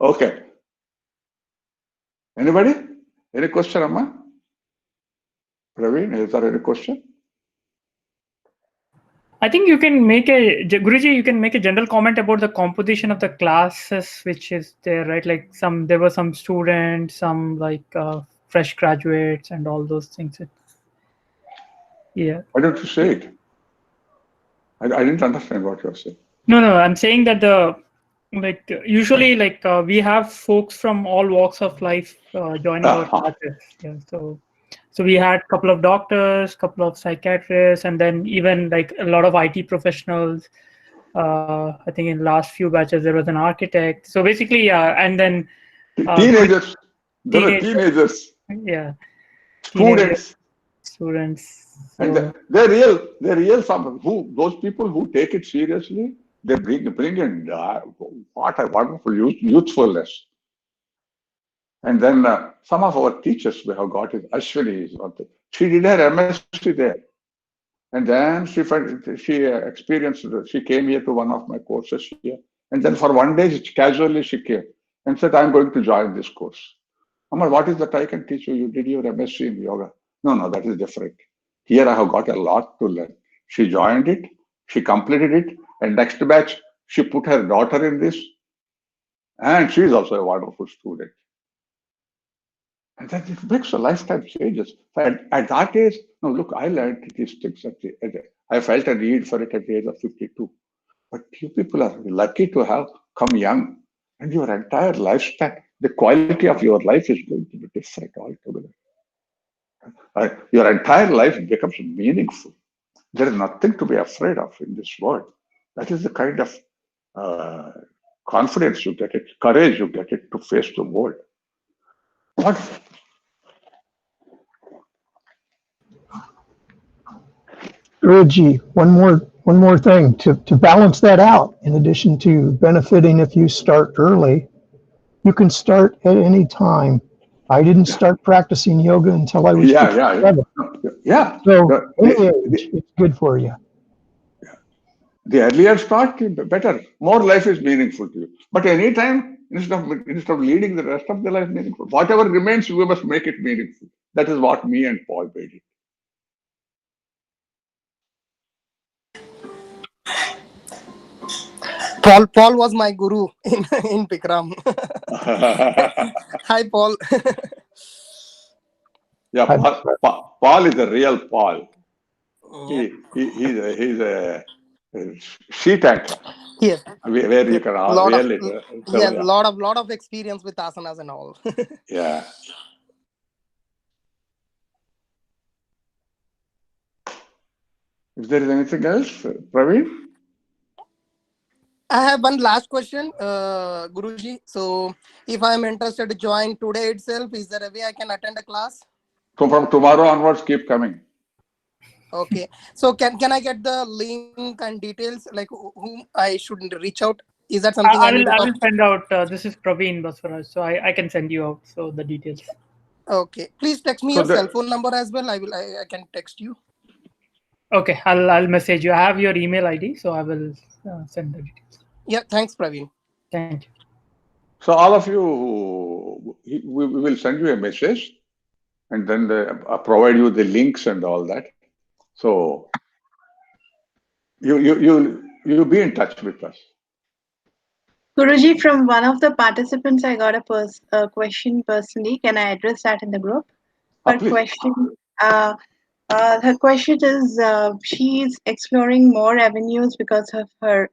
Okay. Anybody? Any question, Amma? Praveen, is there any question? I think you can make Guruji, you can make a general comment about the composition of the classes which is there, right? Like there were some students, some like fresh graduates and all those things. Yeah. Why don't you say it? I didn't understand what you're saying. No, I'm saying that usually we have folks from all walks of life joining our classes. Yeah, so we had a couple of doctors, couple of psychiatrists, and then even like a lot of IT professionals. I think in the last few batches there was an architect. So basically, and then teenagers. There were teenagers. Yeah. Students. So, and they're real. Those people who take it seriously, they bring in what a wonderful youthfulness. And then some of our teachers we have got is Ashwini is one thing. She did her MSc there. And then she experienced, she came here to one of my courses here. And then for one day, casually she came and said, I'm going to join this course. Amma, what is that I can teach you? You did your MSc in yoga. No, that is different. Here I have got a lot to learn. She joined it, she completed it, and next batch, she put her daughter in this. And she is also a wonderful student. And that it makes a lifetime changes. At that age, no, look, I learned these things. I felt a need for it at the age of 52. But you people are lucky to have come young. And your entire lifespan, the quality of your life is going to be different altogether. Your entire life becomes meaningful. There is nothing to be afraid of in this world. That is the kind of confidence you get it, courage you get it to face the world. What? Guruji, one more thing to balance that out. In addition to benefiting if you start early, you can start at any time. I didn't start practicing yoga until I was 57. Yeah. So any age, it's good for you. The earlier start, better. More life is meaningful to you. But any time, instead of leading the rest of the life meaningful, whatever remains, we must make it meaningful. That is what me and Paul made it. Paul was my guru in Bikram. Hi, Paul. Yeah, Paul is a real Paul. He's a sheet anchor. Yes. Where you can really lot of experience with asanas and all. Yeah. If there is anything else, Praveen? I have one last question, Guruji. So, if I am interested to join today itself, is there a way I can attend a class? So from tomorrow onwards, keep coming. Okay. So can I get the link and details, like whom I should reach out? Is that something I will send out. This is Praveen Baswaraj, so I can send you out the details. Okay. Please text me your cell phone number as well. I can text you. Okay, I'll message you. I have your email ID, so I will send the details. Yeah, thanks, Praveen. Thank you. So all of you, we will send you a message, and then provide you the links and all that. So you be in touch with us. Guruji, from one of the participants, I got a question personally. Can I address that in the group? Her question is, she's exploring more avenues because of her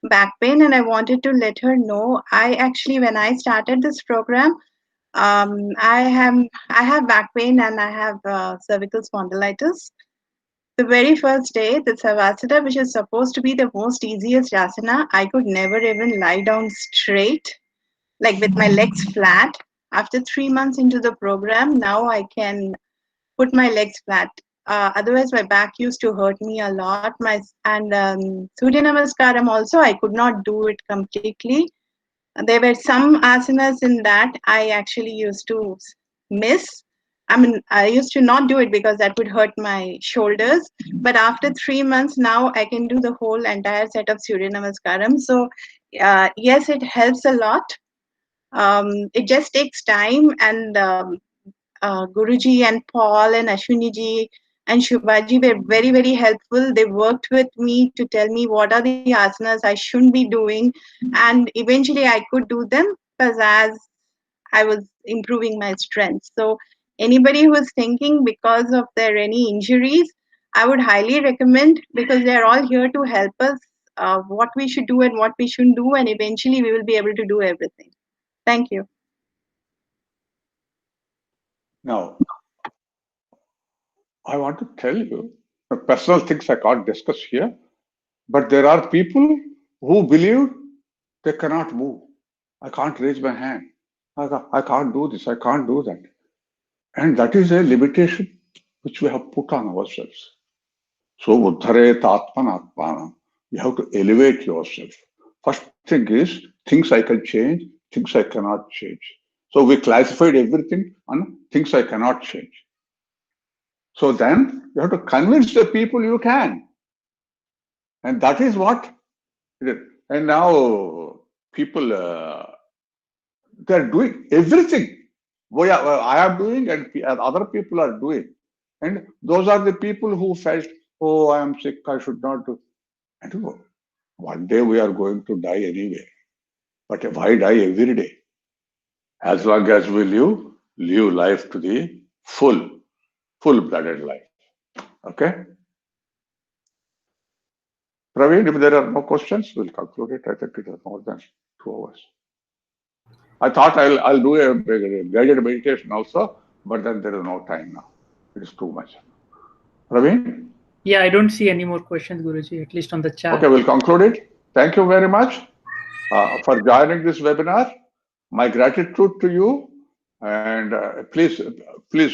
back pain, and I wanted to let her know. When I started this program, I have back pain and I have cervical spondylitis. The very first day, the Savasana, which is supposed to be the most easiest asana, I could never even lie down straight, like with my legs flat. After 3 months into the program, now I can put my legs flat. Otherwise, my back used to hurt me a lot. Surya Namaskaram also, I could not do it completely. There were some asanas in that I actually used to miss. I used to not do it because that would hurt my shoulders. But after 3 months, now I can do the whole entire set of Surya Namaskaram. So, yes, it helps a lot. It just takes time, and Guruji and Paul and Ashwiniji and Shubhaji were very, very helpful. They worked with me to tell me what are the asanas I shouldn't be doing, and eventually I could do them because as I was improving my strength. So anybody who is thinking because of their any injuries, I would highly recommend, because they are all here to help us what we should do and what we shouldn't do, and eventually we will be able to do everything. Thank you. Now, I want to tell you personal things I can't discuss here, but there are people who believe they cannot move. I can't raise my hand. I can't do this. I can't do that. And that is a limitation which we have put on ourselves. So, uddharet atman atmanam. You have to elevate yourself. First thing is things I can change, things I cannot change. So we classified everything on things I cannot change. So then you have to convince the people you can. And that is what it is. And now people, they're doing everything. I am doing and other people are doing. And those are the people who felt, oh, I am sick, I should not do. And one day we are going to die anyway. But why die every day? As long as we live life to the full-blooded life. Okay? Praveen, if there are no questions, we'll conclude it. I think it is more than 2 hours. I thought I'll do a guided meditation also, but then there is no time now. It is too much. Praveen? Yeah, I don't see any more questions, Guruji, at least on the chat. Okay, we'll conclude it. Thank you very much for joining this webinar. My gratitude to you, and please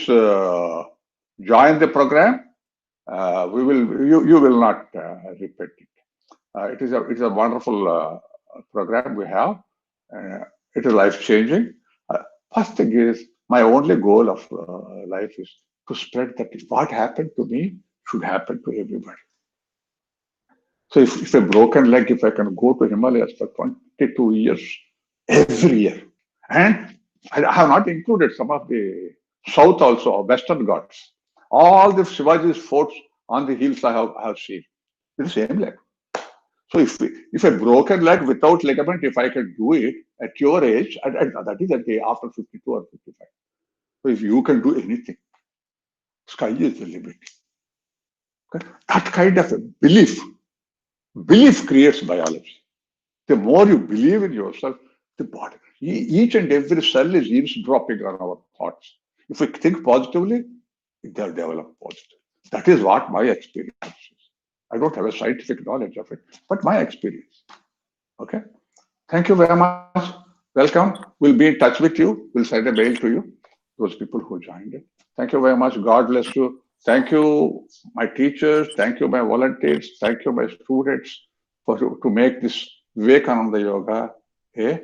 join the program. You will not repeat it. It is a wonderful program we have. It is life changing. First thing is, my only goal of life is to spread that what happened to me should happen to everybody. So if a broken leg, if I can go to Himalayas for 22 years, every year, and I have not included some of the south also, or western Ghats, all the Shivaji's forts on the hills I have seen, it's the same leg. So if a broken leg without ligament, if I can do it at your age, and that is a day after 52 or 55. So if you can do anything, sky is the limit. Okay? That kind of a belief creates biology. The more you believe in yourself, the body, each and every cell is eavesdropping on our thoughts. If we think positively, they'll develop positive. That is what my experience is. I don't have a scientific knowledge of it, but my experience. Okay. Thank you very much. Welcome. We'll be in touch with you. We'll send a mail to you, those people who joined it. Thank you very much. God bless you. Thank you, my teachers. Thank you, my volunteers. Thank you, my students, to make this Vivekananda Yoga a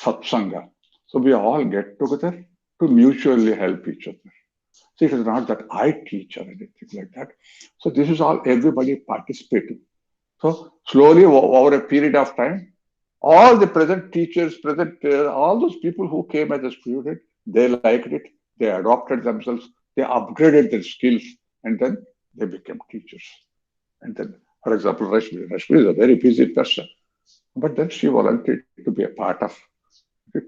satsanga. So we all get together to mutually help each other. So it is not that I teach or anything like that. So this is all everybody participating. So slowly over a period of time, all the present teachers, all those people who came as a student, they liked it, they adopted themselves, they upgraded their skills, and then they became teachers. And then, for example, Rashmi is a very busy person, but then she volunteered to be a part of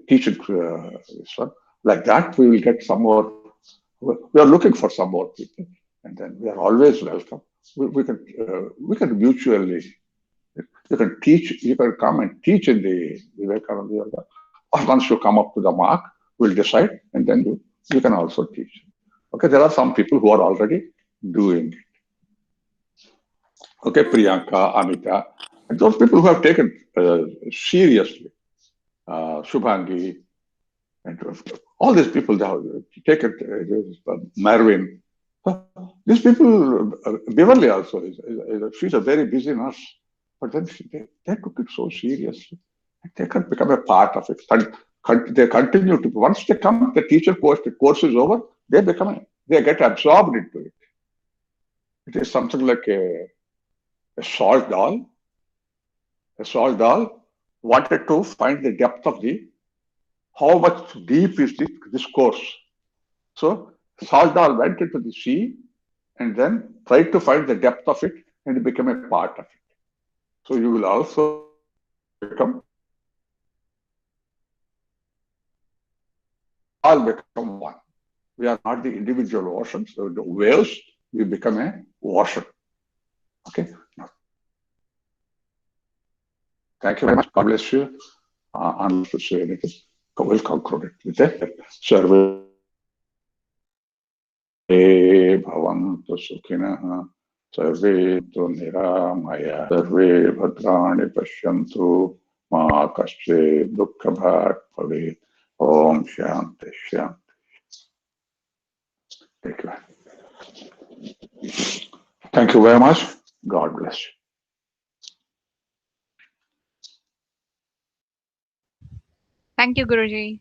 teaching this one. Like that, we will get some more. We are looking for some more people, and then we are always welcome. We can mutually. You can teach. You can come and teach in the Vivekananda Yoga. Or once you come up to the mark, we'll decide, and then you can also teach. Okay, there are some people who are already doing it. Okay, Priyanka, Amita, and those people who have taken seriously, Shubhangi, and all these people that have taken Marvin. These people, Beverly also, she's a very busy nurse, but then they took it so seriously. They can become a part of it. They continue to, once they come, the teacher course, the course is over, they get absorbed into it. It is something like a salt doll. A salt doll wanted to find the depth of the how much deep is this course. So Saltdal went into the sea and then tried to find the depth of it and become a part of it. So you will also become, all become one. We are not the individual oceans. So the waves, we become a ocean. Okay. Thank you very much. God bless you. Unless to say anything, we'll conclude it with a survey. Bhavantu Sukhinah, Sarve Tu Niramaya, Sarve Bhadrani Pashyantu, Ma Kasche Dukkha Bhat Bhavet. Om Shanti Shanti. Take care. Thank you very much. God bless you. Thank you, Guruji.